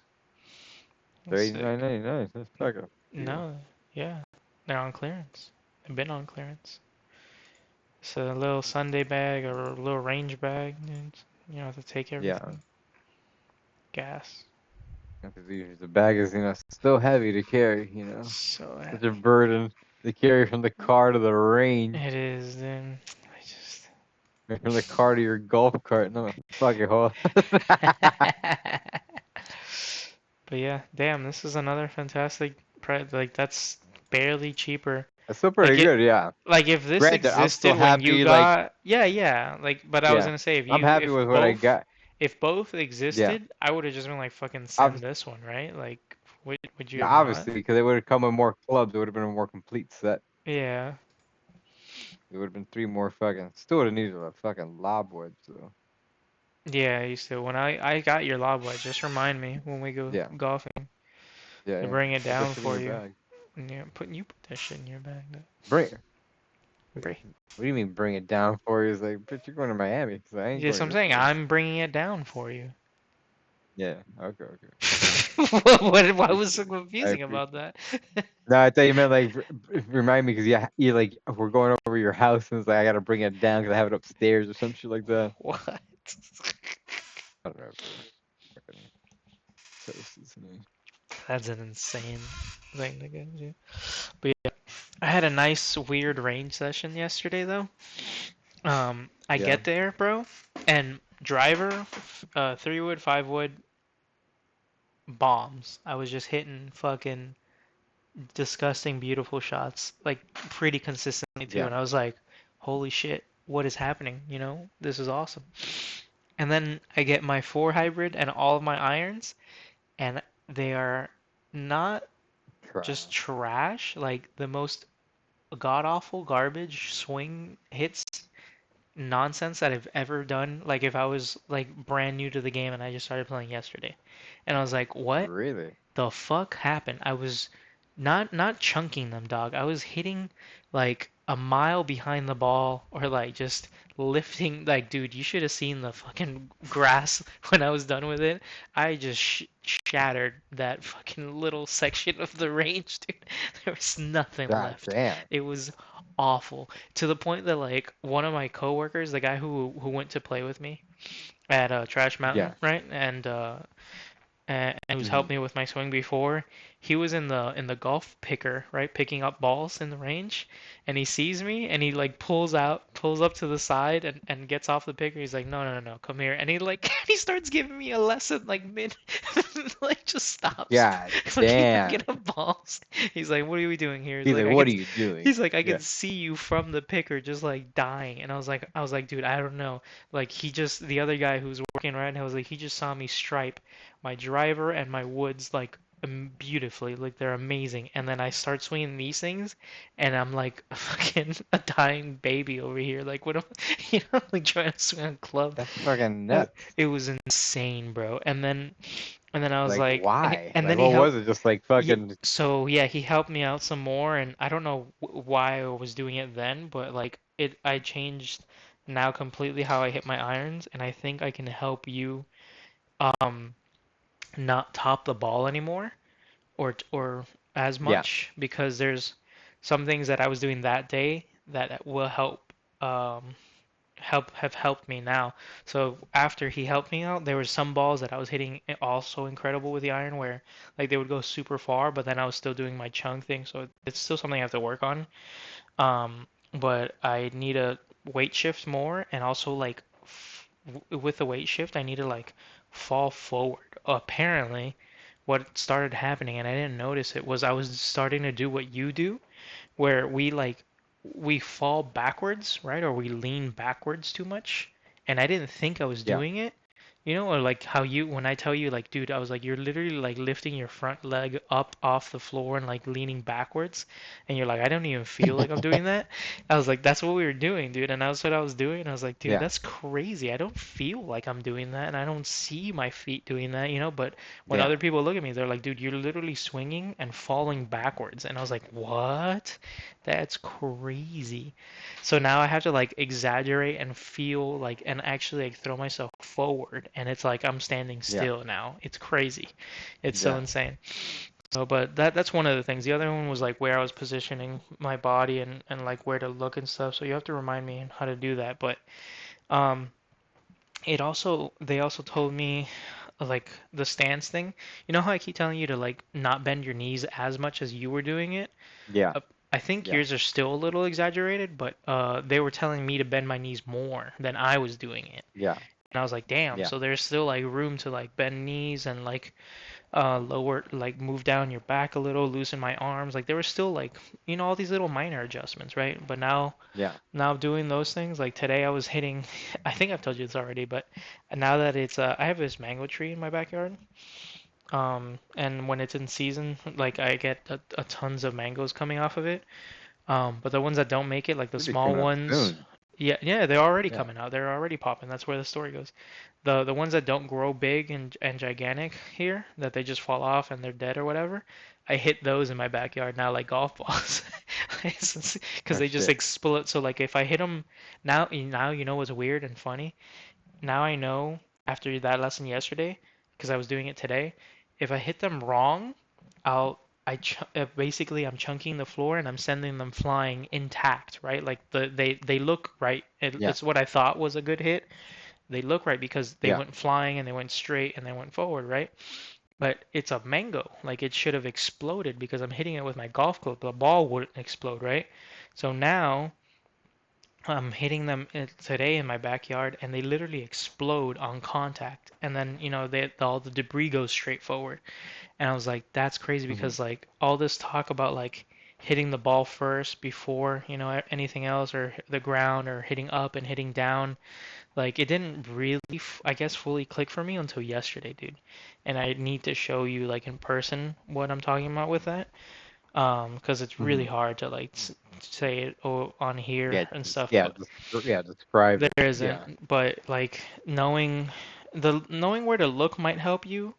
S3: they're
S2: That's sick.
S3: $89.99. That's like a deal.
S2: No, yeah, they're on clearance. They've been on clearance. It's a little Sunday bag or a little range bag, and you don't have to take
S3: Yeah,
S2: everything. Gas.
S3: because the bag is still heavy to carry.
S2: So
S3: Such a
S2: heavy.
S3: burden to carry from the car to the range,
S2: It is, then. I just.
S3: or from the car to your golf cart. No, fucking hole.
S2: But yeah, damn, this is another fantastic price. Like that's barely cheaper.
S3: That's still
S2: Like
S3: pretty good. Yeah.
S2: like if this
S3: Granted, I'm still
S2: existed when you
S3: happy. Like,
S2: got, yeah. Like, but I was
S3: yeah,
S2: gonna say
S3: I'm happy with what I got.
S2: if both
S3: Yeah.
S2: existed, I would have just been like fucking send
S3: Obviously,
S2: this one, right? Like, would you
S3: yeah,
S2: have not?
S3: obviously, because it would have come with more clubs. It would have been a more complete set.
S2: Yeah.
S3: It would have been 3 more fucking. Still would have needed a fucking lob wedge though.
S2: Yeah, I used to. When I got your lob wedge, just remind me when we go
S3: Yeah.
S2: golfing
S3: Yeah.
S2: to
S3: Yeah.
S2: bring it
S3: Put that
S2: down
S3: shit in
S2: for
S3: your
S2: you.
S3: bag.
S2: Yeah, put that shit in your bag.
S3: Bring.
S2: Bring.
S3: What do you mean bring it down for you? It's like, bitch, you're going to Miami because I ain't
S2: Yes,
S3: going to
S2: I'm
S3: your
S2: saying
S3: place.
S2: I'm bringing it down for you.
S3: Yeah. Okay.
S2: Why was so confusing
S3: appreciate.
S2: about that?
S3: No, I thought you meant like remind me because you like we're going over your house and it's like I gotta bring it down because I have it upstairs or some shit like that.
S2: What?
S3: I don't know. Fucking toasties, man.
S2: That's an insane thing to get into. But yeah, I had a nice weird range session yesterday though. I
S3: Yeah.
S2: get there, bro, and driver, 3 wood, 5 wood, bombs. I was just hitting fucking disgusting, beautiful shots, like pretty consistently too.
S3: Yeah.
S2: And I was like, holy shit, what is happening? You know, this is awesome. And then I get my 4 hybrid and all of my irons, and they are not just trash, like the most god awful garbage swing hits nonsense that I've ever done. Like if I was like brand new to the game and I just started playing yesterday. And I was like, what
S3: Really?
S2: the fuck happened? I was not chunking them, dog. I was hitting like a mile behind the ball or like just lifting like dude, you should have seen the fucking grass when I was done with it. I just shattered that fucking little section of the range, dude. There was nothing
S3: God
S2: left.
S3: damn.
S2: It was awful to the point that like one of my coworkers, the guy who went to play with me at Trash Mountain,
S3: Yeah.
S2: right? And he was
S3: Mhm.
S2: helping me with my swing before. He was in the golf picker, right, picking up balls in the range, and he sees me and he like pulls up to the side and gets off the picker. He's like, no, come here, and he like he starts giving me a lesson like mid, like just stops.
S3: God
S2: fucking
S3: damn.
S2: picking up balls. He's like, what are we doing here?
S3: He's like,
S2: I
S3: what are
S2: can
S3: you doing?
S2: He's like, I
S3: Yeah.
S2: can see you from the picker just like dying. And I was like, dude, I don't know. Like the other guy who's working right now was like, he just saw me stripe my driver and my woods like beautifully, like they're amazing. And then I start swinging these things, and I'm like fucking a dying baby over here. Like what am like trying to swing a club.
S3: That's fucking nuts.
S2: It was insane, bro. And then I was like,
S3: why?
S2: and
S3: Like,
S2: then he
S3: what
S2: helped.
S3: was it? Just like fucking.
S2: So yeah, he helped me out some more, and I don't know why I was doing it then, but like I changed now completely how I hit my irons, and I think I can help you um not top the ball anymore or as
S3: Yeah.
S2: much because there's some things that I was doing that day that will have helped me now. So after he helped me out, there were some balls that I was hitting also incredible with the iron where like they would go super far, but then I was still doing my chunk thing, so it's still something I have to work on. But I need to weight shift more, and also like with the weight shift, I need to like fall forward. Apparently, what started happening, and I didn't notice it, was I was starting to do what you do, where we fall backwards, right? Or we lean backwards too much. And I didn't think I was
S3: Yeah.
S2: doing it. You know, or like how when I tell you, like, dude, I was like, you're literally like lifting your front leg up off the floor and like leaning backwards. And you're like, I don't even feel like I'm doing that. I was like, that's what we were doing, dude. And that's what I was doing. I was like, dude,
S3: Yeah.
S2: that's crazy. I don't feel like I'm doing that. And I don't see my feet doing that, you know? But when
S3: Yeah.
S2: other people look at me, they're like, dude, you're literally swinging and falling backwards. And I was like, what? That's crazy. So now I have to like exaggerate and feel like and actually like throw myself forward, and it's like I'm standing still now. It's crazy. It's so
S3: Yeah.
S2: insane. So but that's one of the things. The other one was like where I was positioning my body and like where to look and stuff. So you have to remind me how to do that. But um they also told me like the stance thing. You know how I keep telling you to like not bend your knees as much as you were doing it?
S3: Yeah.
S2: I think
S3: Yeah.
S2: yours are still a little exaggerated, but they were telling me to bend my knees more than I was doing it.
S3: Yeah.
S2: And I was like, damn,
S3: Yeah.
S2: so there's still like room to like bend knees and like lower, like move down your back a little, loosen my arms. Like there were still like, you know, all these little minor adjustments, right? But now
S3: Yeah.
S2: doing those things, like today I was hitting, I think I've told you this already, but now that it's, I have this mango tree in my backyard. And when it's in season, like I get a tons of mangoes coming off of it. But the ones that don't make it, like the
S3: Should be
S2: small
S3: coming up
S2: ones,
S3: soon.
S2: yeah, they're already
S3: Yeah.
S2: coming out. They're already popping. That's where the story goes. The ones that don't grow big and gigantic here, that they just fall off and they're dead or whatever, I hit those in my backyard now like golf balls, because
S3: Oh,
S2: they just
S3: shit.
S2: explode. So like if I hit them now, you know what's weird and funny. Now I know after that lesson yesterday, because I was doing it today, if I hit them wrong, basically I'm chunking the floor and I'm sending them flying intact, right? Like they look right.
S3: Yeah.
S2: It's what I thought was a good hit. They look right because they
S3: Yeah.
S2: went flying and they went straight and they went forward, right? but it's a mango. Like it should have exploded because I'm hitting it with my golf club. The ball wouldn't explode, right? So now I'm hitting them today in my backyard, and they literally explode on contact. And then, all the debris goes straight forward. And I was like, that's crazy
S3: Mhm.
S2: because like all this talk about like hitting the ball first before, anything else, or the ground, or hitting up and hitting down, like it didn't really, I guess, fully click for me until yesterday, dude. And I need to show you like in person what I'm talking about with that. Because it's really
S3: Mhm.
S2: hard to like say it on here
S3: Yeah,
S2: and stuff,
S3: yeah,
S2: but
S3: describe it.
S2: there
S3: Yeah.
S2: isn't. But like knowing where to look might help you.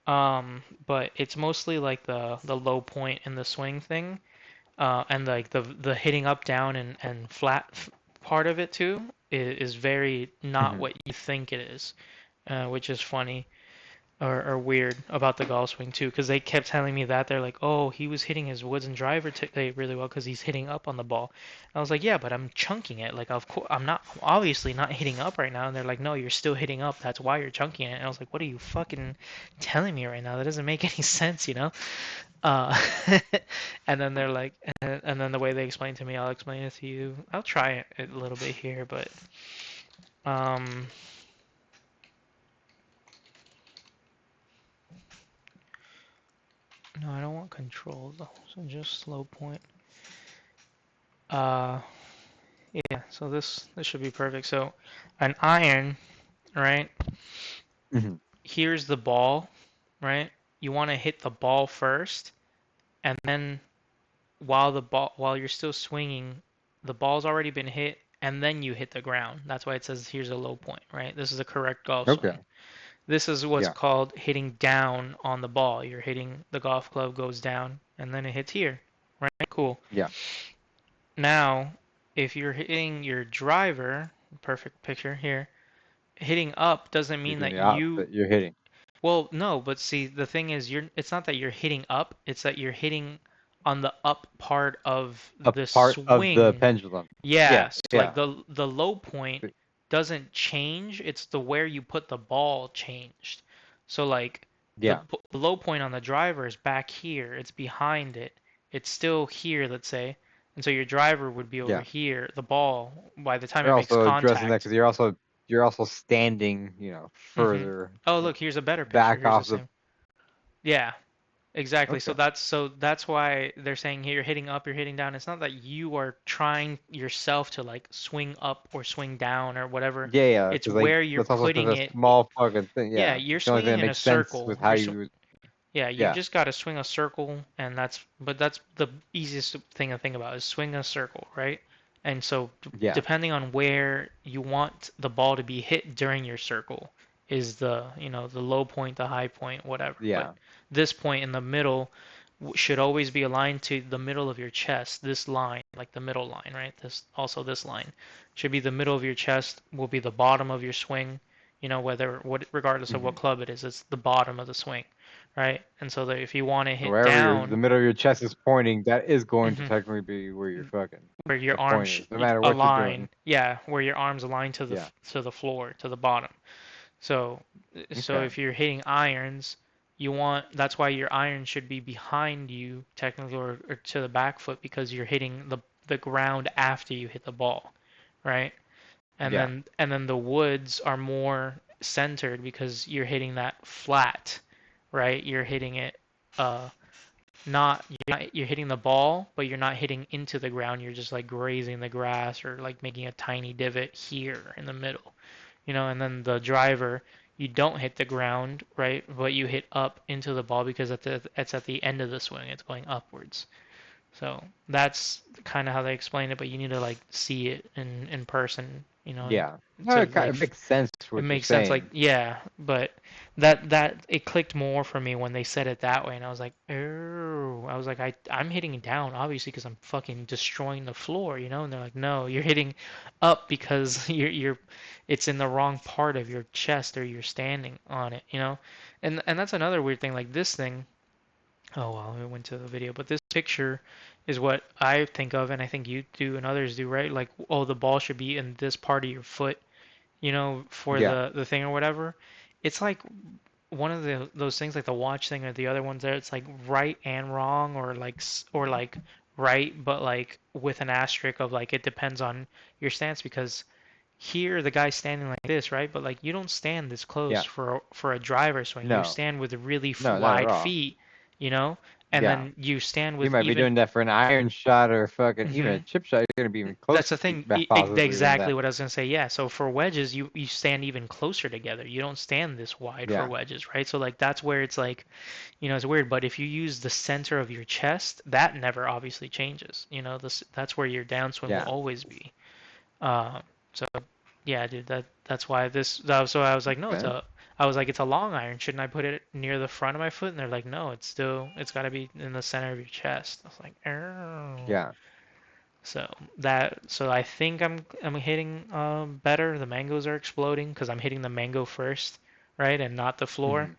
S2: But it's mostly like the low point in the swing thing, and like the hitting up, down, and flat part of it too is very not
S3: Mhm.
S2: what you think it is, which is funny or weird about the golf swing too, because they kept telling me that they're like, oh, he was hitting his woods and driver today really well because he's hitting up on the ball. I was like, yeah, but I'm chunking it. Like, of course, I'm obviously not hitting up right now. And they're like, no, you're still hitting up. That's why you're chunking it. And I was like, what are you fucking telling me right now? That doesn't make any sense, you know? Uh, and then they're like, and then the way they explain to me, I'll explain it to you. I'll try it a little bit here, but um, no, I don't want control though. So just slow point. Uh, yeah, so this should be perfect. So an iron, right?
S3: Mhm.
S2: Here's the ball, right? You want to hit the ball first, and then while you're still swinging, the ball's already been hit, and then you hit the ground. That's why it says here's a low point, right? This is a correct golf
S3: Okay.
S2: swing. This is what's
S3: Yeah.
S2: called hitting down on the ball. You're hitting, the golf club goes down, and then it hits here, right? Cool.
S3: Yeah.
S2: Now, if you're hitting your driver, perfect picture here, hitting up doesn't
S3: You're
S2: mean
S3: doing
S2: that
S3: the
S2: you,
S3: opposite. You're hitting
S2: well, no, but see, the thing is, it's not that you're hitting up, it's that you're hitting on the up part of
S3: a
S2: the
S3: part of the
S2: swing.
S3: pendulum.
S2: Yeah,
S3: Yeah.
S2: so like
S3: Yeah.
S2: the low point doesn't change, it's the where you put the ball changed. So like the
S3: Yeah.
S2: low point on the driver is back here, it's behind it. It's still here, let's say. And so your driver would be over
S3: Yeah.
S2: here, the ball, by the time
S3: You're
S2: it makes
S3: also addressing that
S2: contact.
S3: because you're also standing,
S2: Hmm.
S3: further
S2: Oh, look, here's a better picture.
S3: back
S2: Here's the
S3: off the.
S2: same. Yeah, exactly.
S3: Okay.
S2: So that's why they're saying here you're hitting up, you're hitting down. It's not that you are trying yourself to like swing up or swing down or whatever.
S3: Yeah, yeah.
S2: It's
S3: Because like
S2: where you're
S3: that's also
S2: putting
S3: such a
S2: it.
S3: small fucking thing.
S2: Yeah,
S3: Yeah.
S2: you're
S3: It's the only thing
S2: swinging
S3: that
S2: in a
S3: makes sense
S2: circle.
S3: with how you.
S2: Yeah, you
S3: Yeah.
S2: just got to swing a circle, and that's the easiest thing to think about is swing a circle, right? And so
S3: Yeah.
S2: depending on where you want the ball to be hit during your circle is the low point, the high point, whatever. But
S3: Yeah.
S2: this point in the middle should always be aligned to the middle of your chest. This line, like the middle line, right? This line should be the middle of your chest, will be the bottom of your swing, regardless of what
S3: Hmm.
S2: club it is, it's the bottom of the swing, right? And so that if you want to hit
S3: Wherever the
S2: down,
S3: middle of your chest is pointing, that is going to
S2: mhm,
S3: technically be where your fucking
S2: where your
S3: the point
S2: arms
S3: is, no matter what you're
S2: align,
S3: doing.
S2: yeah, where your arms align
S3: Yeah.
S2: to the floor, to the bottom. So so
S3: Okay.
S2: if you're hitting irons, that's why your iron should be behind you technically, or to the back foot, because you're hitting the ground after you hit the ball, right?
S3: Yeah.
S2: And then the woods are more centered because you're hitting that flat, right? You're hitting it uh you're hitting the ball, but you're not hitting into the ground. You're just like grazing the grass or like making a tiny divot here in the middle. And then the driver, you don't hit the ground, right? But you hit up into the ball because it's at the end of the swing. It's going upwards. So that's kind of how they explain it, but you need to like see it in person,
S3: Yeah. No,
S2: to
S3: it kind
S2: like
S3: of makes sense for
S2: it
S3: what you're
S2: makes sense, like,
S3: saying.
S2: yeah, but that it clicked more for me when they said it that way, and I was like, oh, I was like, I'm hitting it down obviously because I'm fucking destroying the floor, and they're like, no, you're hitting up because it's in the wrong part of your chest, or you're standing on it. And that's another weird thing, like this thing. Oh well, we went to the video, but this picture is what I think of, and I think you do and others do, right? Like, oh, the ball should be in this part of your foot, for
S3: Yeah.
S2: the thing or whatever. It's like one of those things like the watch thing or the other ones there, it's like right and wrong, or like or like right but like with an asterisk of like it depends on your stance, because here the guy's standing like this, right? But like you don't stand this close
S3: Yeah.
S2: for a driver swing. You
S3: No.
S2: stand with really
S3: No, not at
S2: wide
S3: all.
S2: feet, you know, and
S3: Yeah.
S2: then you stand
S3: You
S2: with
S3: might be
S2: even.
S3: doing that for an iron shot or fucking even a
S2: Mhm.
S3: chip shot. You're gonna be even
S2: That's
S3: closer
S2: the thing.
S3: possibly than
S2: Exactly
S3: that.
S2: what I was gonna say. Yeah. So for wedges, you stand even closer together. You don't stand this wide for
S3: Yeah.
S2: wedges, right? So like that's where it's like, it's weird. But if you use the center of your chest, that never obviously changes. That's where your downswing will
S3: Yeah.
S2: always be. Uh, so yeah, dude. That's why so I was like, no,
S3: Okay.
S2: it's a long iron. Shouldn't I put it near the front of my foot? And they're like, no, it's got to be in the center of your chest. I was like, oh.
S3: Yeah.
S2: So I think I'm hitting better. The mangoes are exploding because I'm hitting the mango first, right, and not the floor.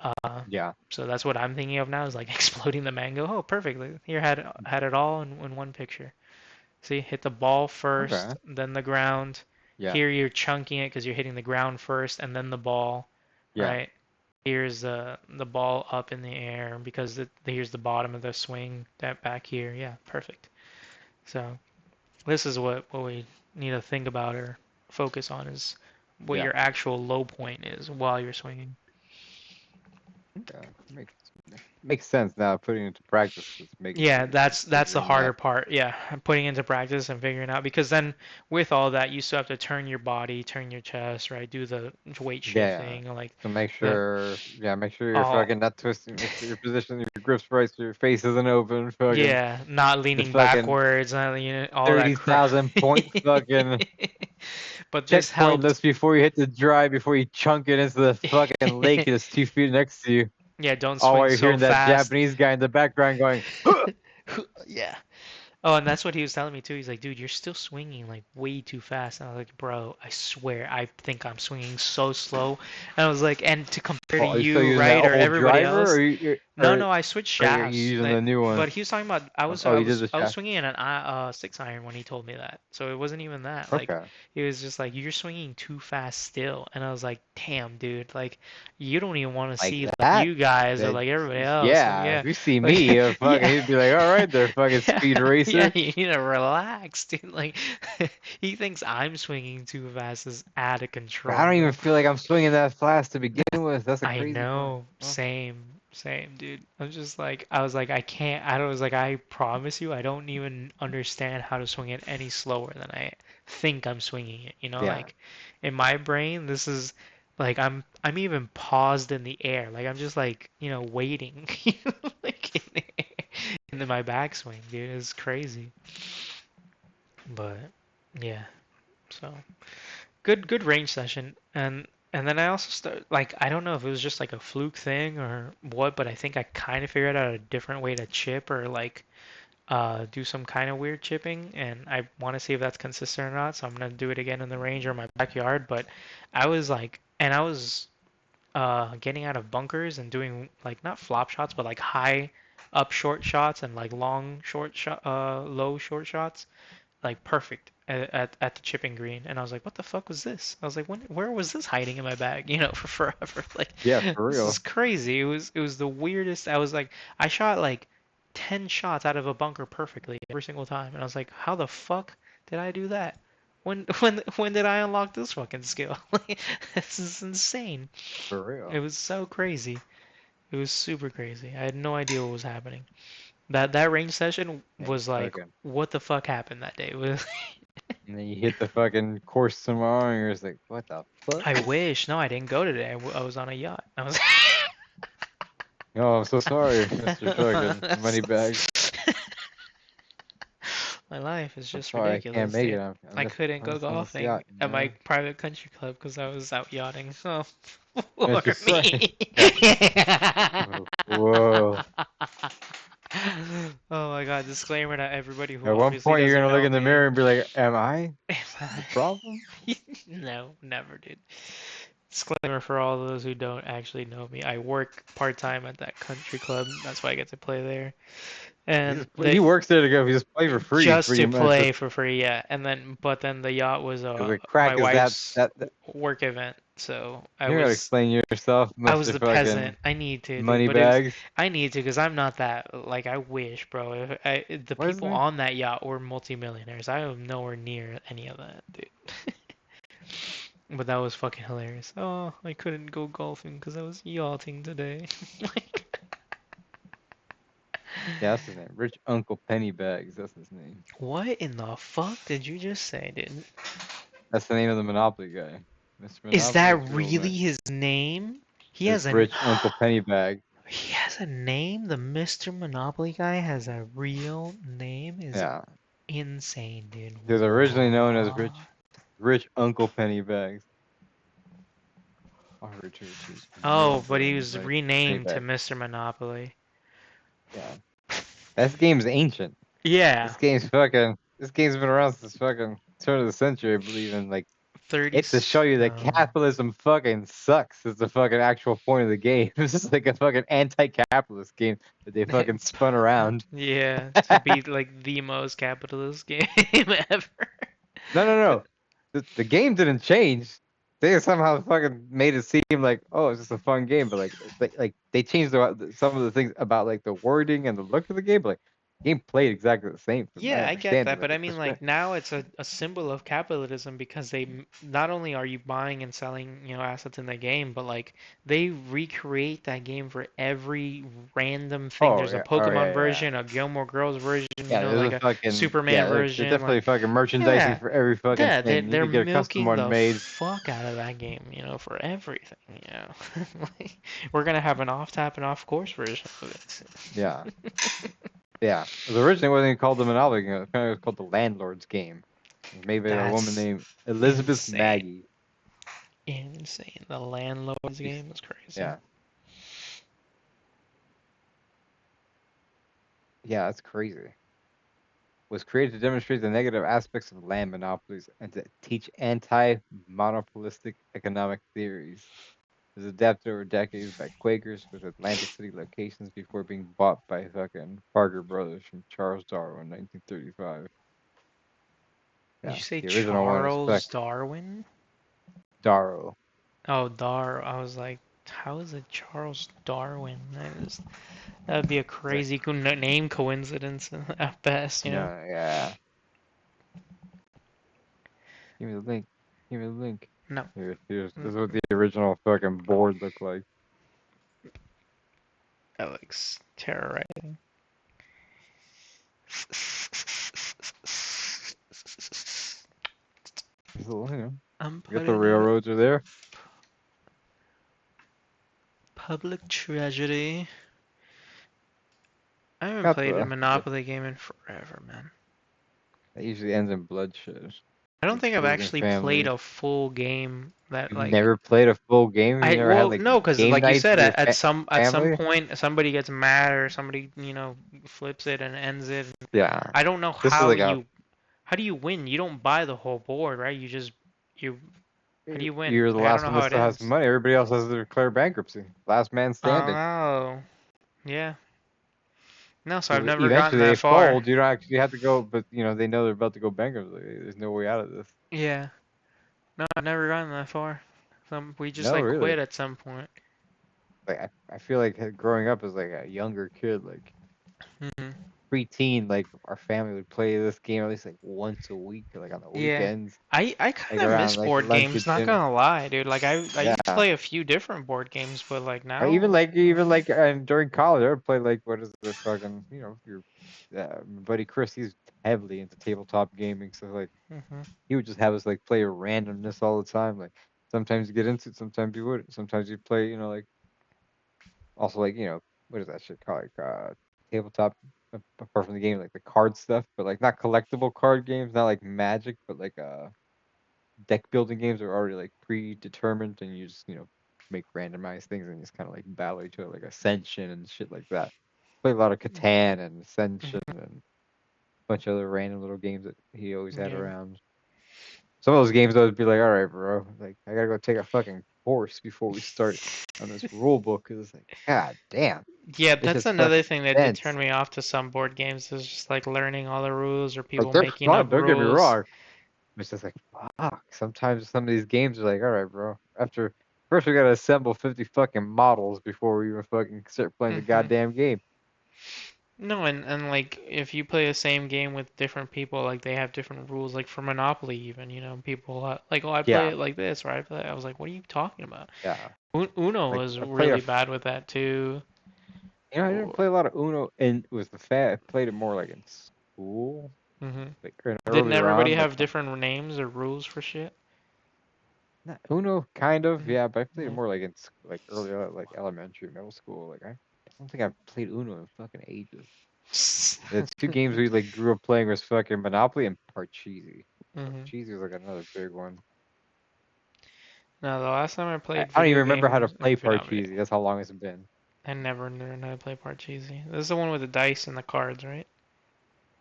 S3: Mhm.
S2: Uh,
S3: Yeah.
S2: so that's what I'm thinking of now, is like exploding the mango. Oh, perfect. Here had it all in one picture. See, hit the ball
S3: Okay.
S2: first, then the ground.
S3: Yeah.
S2: Here you're chunking it because you're hitting the ground first and then the ball,
S3: Yeah.
S2: right? Here's the ball up in the air because here's the bottom of the swing, that back here. Yeah, perfect. So this is what we need to think about or focus on, is what
S3: Yeah.
S2: your actual low point is while you're swinging.
S3: Okay. Makes sense now. Putting it into practice, it's making
S2: Yeah,
S3: sense.
S2: that's the
S3: Figuring
S2: harder
S3: that.
S2: part. Yeah, putting into practice and figuring out, because then with all that you still have to turn your body, turn your chest, right? Do the weight
S3: Yeah.
S2: shifting, like
S3: So make
S2: the
S3: sure. Yeah. Make sure you're
S2: all.
S3: fucking not twisting. Make sure your position, your grips right, so your face isn't open. Fucking
S2: Yeah, not
S3: the
S2: leaning
S3: fucking
S2: backwards, all that crap.
S3: 30,000 point fucking
S2: But this
S3: checkpoint
S2: helped.
S3: list before you hit the drive, before you chunk it into the fucking lake that's 2 feet next to you.
S2: Yeah, don't
S3: All while
S2: swing
S3: you're
S2: so
S3: hearing that
S2: fast.
S3: Japanese guy in the background going, "Huh!"
S2: Yeah. Oh, and that's what he was telling me too. He's like, dude, you're still swinging like way too fast. And I was like, bro, I swear, I think I'm swinging so slow. And I was like, and to compare to
S3: Oh, are you still
S2: you,
S3: using that
S2: right, or
S3: old
S2: everybody
S3: driver,
S2: else. No,
S3: or
S2: no, I switched
S3: are you
S2: shafts.
S3: using the new one?
S2: But he was talking about
S3: Oh, you did the
S2: I was
S3: shaft.
S2: swinging in an 6 iron when he told me that. So it wasn't even that. Like
S3: Okay.
S2: he was just like, you're swinging too fast still. And I was like, damn, dude, like you don't even want to
S3: Like
S2: see like
S3: that?
S2: you guys or
S3: That
S2: like everybody else. Like,
S3: yeah.
S2: yeah,
S3: If you see
S2: like
S3: me, fucking,
S2: yeah.
S3: he'd be like, all right, there, fucking
S2: Yeah,
S3: speed
S2: yeah,
S3: racer.
S2: you need to relax, dude. Like, he thinks I'm swinging too fast is out of
S3: But I
S2: control,
S3: don't even
S2: bro.
S3: feel like I'm swinging that fast to begin with. That's a
S2: I
S3: crazy part.
S2: know,
S3: Oh,
S2: same, dude. I was like, I can't. I was like, I promise you, I don't even understand how to swing it any slower than I think I'm swinging it.
S3: yeah.
S2: Like, in my brain, this is like I'm even paused in the air. Like I'm just like, waiting, like in the air, in my backswing, dude. It's crazy. But yeah, so good range session, and then I also start like, I don't know if it was just like a fluke thing or what, but I think I kind of figured out a different way to chip, or like do some kind of weird chipping, and I want to see if that's consistent or not. So I'm gonna do it again in the range or my backyard. But I was getting out of bunkers and doing like not flop shots, but like high up short shots and like long short shot, low short shots, like perfect at the chipping green. And I was like, what the fuck was this? I was like, where was this hiding in my bag, for forever? Like,
S3: Yeah, for
S2: this is
S3: real.
S2: crazy. It was the weirdest. I was like, I shot like 10 shots out of a bunker perfectly every single time. And I was like, how the fuck did I do that? When did I unlock this fucking skill? Like, this is insane.
S3: For
S2: It
S3: real.
S2: was so crazy. It was super crazy. I had no idea what was happening. That range session
S3: And
S2: was like,
S3: fucking,
S2: what the fuck happened that day? It was
S3: and then you hit the fucking course tomorrow, and you're just like, what the fuck?
S2: I wish. No, I didn't go today. I was on a yacht. I was.
S3: Oh, I'm so sorry, Mr. Fucking Moneybags.
S2: My life is
S3: I'm
S2: just
S3: sorry, I can't
S2: ridiculous,
S3: make
S2: dude.
S3: it. I'm
S2: I
S3: missing,
S2: couldn't
S3: I'm
S2: go
S3: missing this
S2: golfing
S3: yacht,
S2: at my private country club because I was out yachting. Oh, poor
S3: Mr. Sorry.
S2: me.
S3: Whoa.
S2: Oh my God! Disclaimer to everybody who
S3: At one
S2: obviously
S3: point, you're
S2: doesn't
S3: gonna look
S2: know
S3: in the
S2: me.
S3: mirror and be like, am I the problem?
S2: No, never, dude. Disclaimer for all those who don't actually know me. I work part-time at that country club. That's why I get to play there. And
S3: He works there to go. He just play for free,
S2: just
S3: pretty
S2: to
S3: much.
S2: play for free, yeah. But then the yacht was
S3: Because the
S2: my
S3: crack is
S2: wife's
S3: that
S2: work event. So
S3: You gotta explain yourself,
S2: I was
S3: Mr.
S2: the
S3: fucking
S2: peasant. I need to, dude,
S3: money
S2: but it was
S3: bags.
S2: I need to because I'm not that. Like I wish, bro. The
S3: What is
S2: people
S3: it?
S2: on that yacht were multimillionaires. I am nowhere near any of that, dude. But that was fucking hilarious. Oh, I couldn't go golfing because I was yachting today.
S3: Yeah, that's his name. Rich Uncle Pennybags. That's his name.
S2: What in the fuck did you just say, dude?
S3: That's the name of the Monopoly guy. Mr.
S2: Is
S3: Monopoly
S2: that
S3: is real
S2: really
S3: name.
S2: his name? He
S3: It's
S2: has a
S3: Rich Uncle Pennybag.
S2: he has a name. The Mr. Monopoly guy has a real name. Is
S3: Yeah.
S2: insane, dude.
S3: He was originally known as
S2: What?
S3: Rich Uncle Pennybags. Oh,
S2: Oh, but he was renamed to
S3: Pennybags.
S2: Mr. Monopoly.
S3: Yeah. That game's ancient.
S2: Yeah,
S3: This game's been around since fucking turn of the century, I believe, in like
S2: 30.
S3: it's to show you that
S2: No.
S3: capitalism fucking sucks. Is the fucking actual point of the game. It's just like a fucking anti-capitalist game that they fucking spun around.
S2: Yeah, to be like the most capitalist game ever.
S3: No. The game didn't change. They somehow fucking made it seem like, oh, it's just a fun game, but they changed some of the things about like the wording and the look of the game, but like the game played exactly the same from my
S2: Yeah, I get
S3: understanding.
S2: that,
S3: Like
S2: but I
S3: it's
S2: mean,
S3: just
S2: like now it's a symbol of capitalism because not only are you buying and selling, assets in the game, but like they recreate that game for every random thing. There's a
S3: oh
S2: Pokemon
S3: yeah.
S2: version, a Gilmore Girls version,
S3: Yeah, there's
S2: like
S3: a
S2: a
S3: fucking
S2: Superman
S3: yeah, they're
S2: version,
S3: definitely
S2: like
S3: fucking merchandising
S2: yeah,
S3: for every fucking
S2: yeah,
S3: thing. You
S2: they're
S3: could get a custom
S2: milking
S3: one
S2: the
S3: made.
S2: fuck out of that game, for everything, Like, we're gonna have an off tap and off course version of it.
S3: Yeah, yeah. It was originally wasn't even called the Monopoly game. It was called the Landlord's game. It was made by a woman
S2: That's
S3: named Elizabeth
S2: insane.
S3: Maggie.
S2: Insane. The landlord's game is crazy.
S3: Yeah. Yeah, that's crazy. Was created to demonstrate the negative aspects of land monopolies and to teach anti-monopolistic economic theories. It was adapted over decades by Quakers with Atlantic City locations before being bought by fucking Parker Brothers from Charles Darwin in 1935.
S2: Did
S3: Yeah,
S2: you say
S3: the original one was
S2: Charles Darwin?
S3: Darrow.
S2: Oh, I was like, how is it Charles Darwin? That would be a
S3: Like,
S2: crazy name coincidence at best,
S3: yeah. Give me the link. Give me the link.
S2: No.
S3: This is what the original fucking board looked like.
S2: Alex terrorizing. I'm
S3: You got
S2: putting
S3: the
S2: it
S3: railroads are there.
S2: public treasury. I haven't
S3: Got
S2: played a
S3: the.
S2: Monopoly game in forever, man.
S3: That usually ends in bloodshed.
S2: I don't think I've
S3: Losing
S2: actually played
S3: families.
S2: a full game that
S3: You've
S2: like
S3: never played a full game. You never had like
S2: no, because
S3: game
S2: like you
S3: nights
S2: said,
S3: with your
S2: at some
S3: family.
S2: point somebody gets mad or somebody flips it and ends it.
S3: Yeah,
S2: I don't know
S3: this is like a.
S2: how do you win? You don't buy the whole board, right? You how do you win?
S3: You're the
S2: Like, I don't
S3: last
S2: know
S3: one
S2: how
S3: that
S2: it
S3: still has
S2: ends.
S3: some money. Everybody else has to declare bankruptcy. Last man standing.
S2: Oh, yeah. No, so I've
S3: So
S2: never gotten
S3: eventually they
S2: that far.
S3: fold. You don't actually have to go, but they know they're about to go bankrupt. Like, there's no way out of this.
S2: Yeah. No, I've never gotten that far. We just
S3: No,
S2: like
S3: really.
S2: quit at some point.
S3: Like I feel like growing up as like a younger kid, like
S2: Hmm.
S3: preteen, like our family would play this game at least like once a week, like on the
S2: Yeah.
S3: weekends,
S2: I
S3: like
S2: kind of miss
S3: around like
S2: board
S3: lunch
S2: games,
S3: or
S2: not
S3: dinner.
S2: gonna lie, dude. Like I used to
S3: Yeah.
S2: play a few different board games, but like
S3: Or even
S2: now,
S3: like during college, I would play like what is this fucking your my buddy Chris. He's heavily into tabletop gaming, so like
S2: hmm
S3: he would just have us like play randomness all the time. Like sometimes you get into it, sometimes you wouldn't. Sometimes you play, like also like what is that shit called? Like tabletop apart from the game, like the card stuff, but like not collectible card games, not like Magic, but like deck building games are already like predetermined, and you just make randomized things and just kind of like battle each other, like Ascension and shit like that. Play a lot of Catan and Ascension and a bunch of other random little games that he always had
S2: yeah,
S3: around. Some of those games I would be like, all right, bro, like I gotta go take a fucking course before we start on this rule book, because it's like, god damn,
S2: yeah.
S3: it's
S2: That's
S3: just
S2: another
S3: fucking
S2: thing that did turn
S3: dense.
S2: me off to some board games is just like learning all the rules or
S3: Like
S2: people
S3: they're
S2: making up
S3: fun, don't get me
S2: rules.
S3: wrong. It's just like fuck. Sometimes some of these games are like, all right, bro, after first we gotta assemble 50 fucking models before we even fucking start playing the
S2: Mhm.
S3: goddamn game.
S2: No, and like if you play the same game with different people, like they have different rules. Like for Monopoly, even people like, oh, I play
S3: Yeah,
S2: it like this, or I play. I was like, what are you talking about?
S3: yeah.
S2: Uno
S3: Like
S2: was
S3: I played
S2: really bad with that too.
S3: I didn't play a lot of Uno, and with the I played it more like in school,
S2: Mm-hmm.
S3: like and
S2: Didn't
S3: earlier
S2: everybody
S3: on, like
S2: have different names or rules for shit?
S3: not Uno, kind of,
S2: Mhm.
S3: yeah. But I played it
S2: Yeah.
S3: more like in like earlier, like elementary, middle school. Like I don't think I've played Uno in fucking ages. The two games we like grew up playing was fucking Monopoly and Parcheesi.
S2: Mm-hmm.
S3: Parcheesi was like another big one.
S2: No, the last time I played
S3: I don't even
S2: video
S3: remember how to
S2: games,
S3: play
S2: not video,
S3: Parcheesi. That's how long it's been.
S2: I never learned how to play Parcheesi. This is the one with the dice and the cards, right?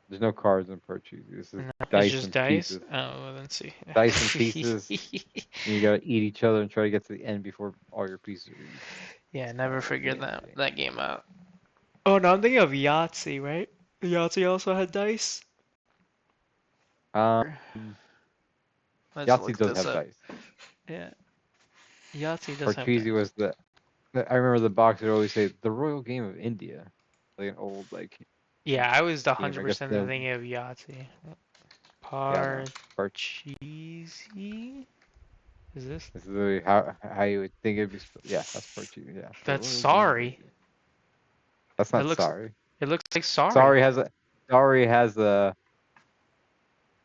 S3: There's no cards in Parcheesi. This is
S2: No, it's
S3: dice
S2: just
S3: and
S2: dice.
S3: pieces.
S2: Oh, well, let's see.
S3: Dice and pieces. And you gotta eat each other and try to get to the end before all your pieces are eaten.
S2: Yeah,
S3: It's kind
S2: never
S3: of like a
S2: figured
S3: dating
S2: that
S3: game.
S2: that game out. Oh no, I'm thinking of Yahtzee, right? Yahtzee also had dice.
S3: Um,
S2: Let's
S3: Yahtzee
S2: look
S3: does
S2: this
S3: have
S2: up.
S3: dice.
S2: Yeah, Yahtzee does have
S3: Parcheesi
S2: dice.
S3: was I remember the box would always say the Royal Game of India, like an old like
S2: Yeah, I was the
S3: game. I guess
S2: 100%
S3: the
S2: thinking of Yahtzee.
S3: yeah no.
S2: Parcheesi? Is this?
S3: This is literally how you would think it'd be. Yeah, that's Parcheesi. Yeah, the
S2: That's
S3: Royal Game of
S2: sorry.
S3: India. That's
S2: It
S3: not
S2: looks
S3: sorry.
S2: it looks like sorry.
S3: Sorry has a sorry has a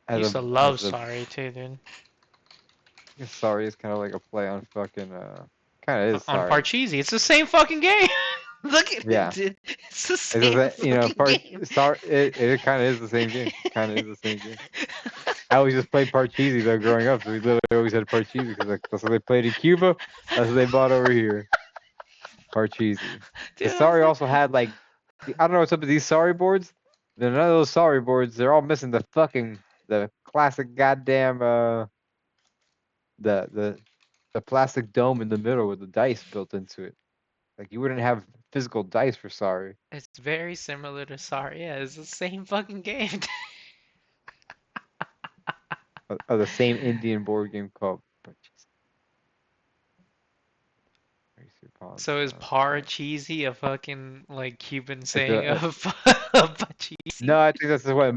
S2: I
S3: has
S2: used
S3: a
S2: to love
S3: has a
S2: sorry too, dude.
S3: sorry is kind of like a play on fucking kind of is
S2: On
S3: sorry.
S2: Parcheesi, it's the same fucking game. Look at it,
S3: Yeah.
S2: dude. It's the
S3: It's
S2: same
S3: just that,
S2: fucking game.
S3: sorry, it kind of is the same game. Kind of is the same game. I always just played Parcheesi though growing up, so we literally always had Parcheesi because like, that's what they played in Cuba. That's what they bought over here. Parcheesi. The
S2: Dude, I was
S3: sorry
S2: like,
S3: also had like I don't know what's up with these sorry boards. None of those sorry boards. They're all missing the classic goddamn the the plastic dome in the middle with the dice built into it. Like you wouldn't have physical dice for sorry.
S2: it's very similar to sorry. Yeah, it's the same fucking game.
S3: Of the same Indian board game called Parcheesi.
S2: So is Parcheesi a fucking like Cuban saying
S3: a,
S2: of Parcheesi?
S3: no, I think that's what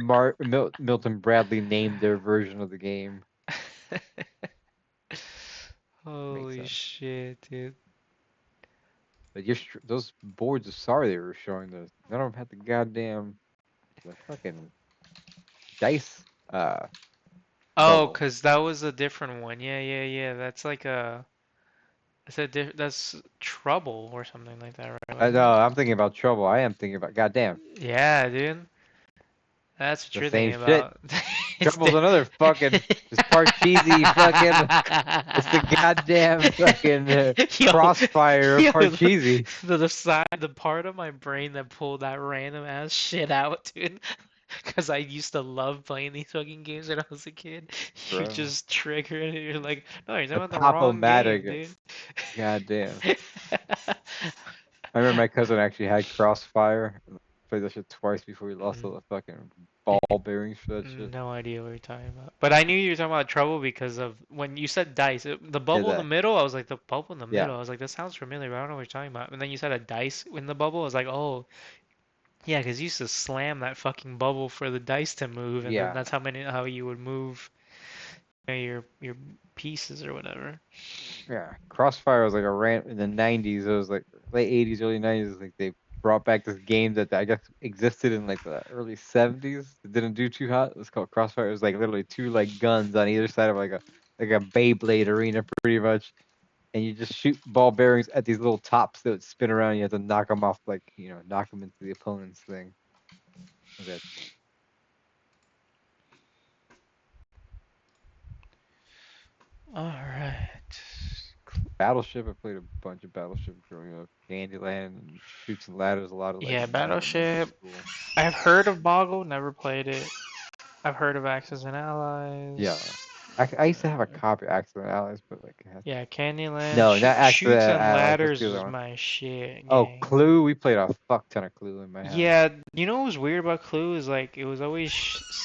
S3: Milton Bradley named their version of the game. Makes
S2: Holy
S3: sense.
S2: shit, dude.
S3: But those boards of sorry they were showing, none of them had the fucking dice.
S2: Oh,
S3: Bubble.
S2: 'cause that was a different one. Yeah, yeah, yeah. That's like that's Trouble or something like that, right?
S3: I
S2: Wasn't
S3: know.
S2: it?
S3: I'm thinking about trouble. I am thinking about goddamn
S2: Yeah, dude. That's what
S3: the
S2: you're
S3: same
S2: thinking
S3: shit.
S2: about. It's
S3: Trouble's another fucking just Parcheesi fucking. It's the goddamn fucking
S2: Yo,
S3: crossfire of
S2: yo,
S3: Parcheesi.
S2: the part of my brain that pulled that random ass shit out, dude. Because I used to love playing these fucking games when I was a kid. You
S3: Bro.
S2: just trigger it, and you're like, no, you're
S3: The
S2: talking about the wrong game,
S3: Pop-O-Matic.
S2: dude.
S3: Goddamn. I remember my cousin actually had Crossfire. Played that shit twice before he lost all the fucking ball bearings for that shit.
S2: No idea what you're talking about. But I knew you were talking about Trouble because of when you said dice. The
S3: Yeah,
S2: bubble in the middle, I was like, the bubble in the
S3: yeah.
S2: middle. I was like, that sounds familiar, but I don't know what you're talking about. And then you said a dice in the bubble. I was like, oh, yeah, because you used to slam that fucking bubble for the dice to move, and then
S3: Yeah.
S2: that's how you would move your pieces or whatever.
S3: Yeah. Crossfire was like a rant in the 90s. It was like late 80s, early 90s. Like they brought back this game that I guess existed in like the early 70s. It didn't do too hot. It was called Crossfire. It was like literally two like guns on either side of like a Beyblade arena pretty much. And you just shoot ball bearings at these little tops that would spin around. You have to knock them off, like, knock them into the opponent's thing. Okay.
S2: All right.
S3: Battleship, I played a bunch of Battleship growing up. Candyland and Shoots and Ladders, a lot of like
S2: Yeah, Battleship.
S3: cool.
S2: I've heard of Boggle, never played it. I've heard of Axis and Allies.
S3: Yeah. I used to have a copy of Accident Allies, but like
S2: Yeah, Candyland.
S3: no, not Accident
S2: Shoots and
S3: Allies. That's
S2: Ladders
S3: the other
S2: was
S3: one.
S2: my shit.
S3: Oh,
S2: Gang.
S3: Clue. We played a fuck ton of Clue in my house.
S2: Yeah, you know what was weird about Clue is like it was always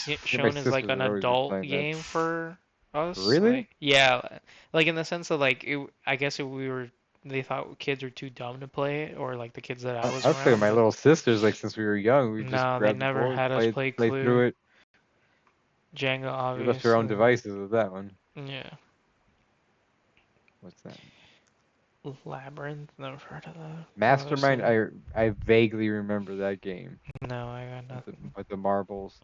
S3: My
S2: shown as like
S3: sisters
S2: an
S3: would always be
S2: adult
S3: playing that.
S2: game for Us,
S3: Really?
S2: yeah, like in the sense of like I guess they thought kids were too dumb to play it, or like the kids that I was
S3: I was playing with
S2: around,
S3: my
S2: but
S3: little sisters like since we were young. We just
S2: no, they
S3: grabbed the
S2: never
S3: board,
S2: had us play
S3: played through
S2: Clue,
S3: it.
S2: Jenga,
S3: We left our own
S2: obviously.
S3: devices with that one.
S2: Yeah,
S3: What's that?
S2: Labyrinth, never heard of that.
S3: Mastermind.
S2: Obviously,
S3: I vaguely remember that game
S2: no, I got nothing.
S3: with the marbles.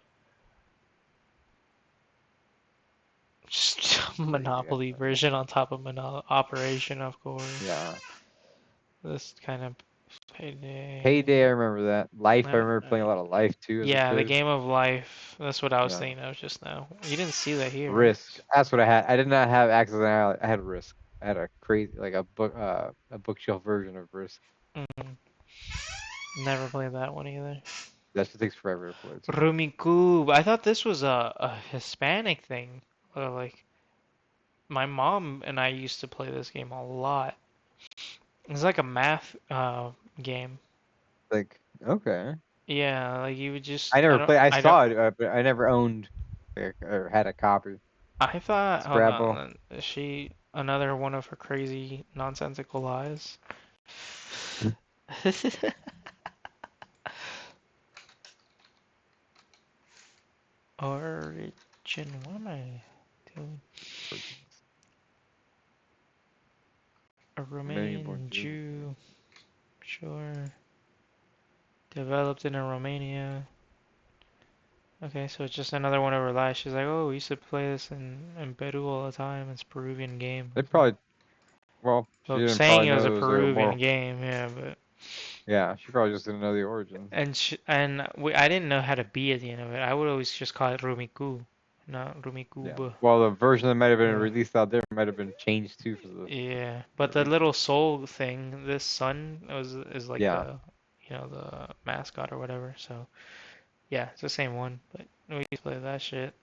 S2: Just
S3: Yeah.
S2: Monopoly version on top of Operation, of course.
S3: Yeah.
S2: This kind of payday.
S3: Payday. I remember that. Life. I
S2: Uh,
S3: remember playing a lot of Life too as a
S2: yeah, the
S3: kid.
S2: game of life. That's what I was
S3: Yeah.
S2: thinking of just now. You didn't see that here, right?
S3: Risk. That's what I had. I did not have Access Island. I had Risk. I had a crazy like a bookshelf version of Risk.
S2: Mm, never played that one either.
S3: That shit takes forever to play too.
S2: Rumikub. I thought this was a Hispanic thing. Like my mom and I used to play this game a lot. It's like a math game.
S3: Like okay.
S2: Yeah, like you would just
S3: I never played. I
S2: I don't
S3: saw it, but I never owned or had a copy.
S2: I thought hold
S3: Scrabble.
S2: on. Is she another one of her crazy nonsensical lies? Origin, what am I doing? A Romanian Jew, sure. Developed in Romania. Okay, so it's just another one of her lies. She's like, oh, we used to play this in Peru all the time. It's a Peruvian game.
S3: They probably. Well, she
S2: Well,
S3: didn't
S2: saying
S3: probably
S2: it was
S3: know
S2: a
S3: it was a
S2: Peruvian
S3: more.
S2: game, yeah, but
S3: Yeah, she probably just didn't know the origins.
S2: I didn't know how to be at the end of it. I would always just call it Rumiku, not
S3: Yeah.
S2: Rumikub.
S3: Well, the version that might have been
S2: Yeah.
S3: released out there might have been changed too for the.
S2: Yeah, but the
S3: For
S2: little soul thing, this sun is like
S3: yeah.
S2: the mascot or whatever. So yeah, it's the same one, but we used to play that shit.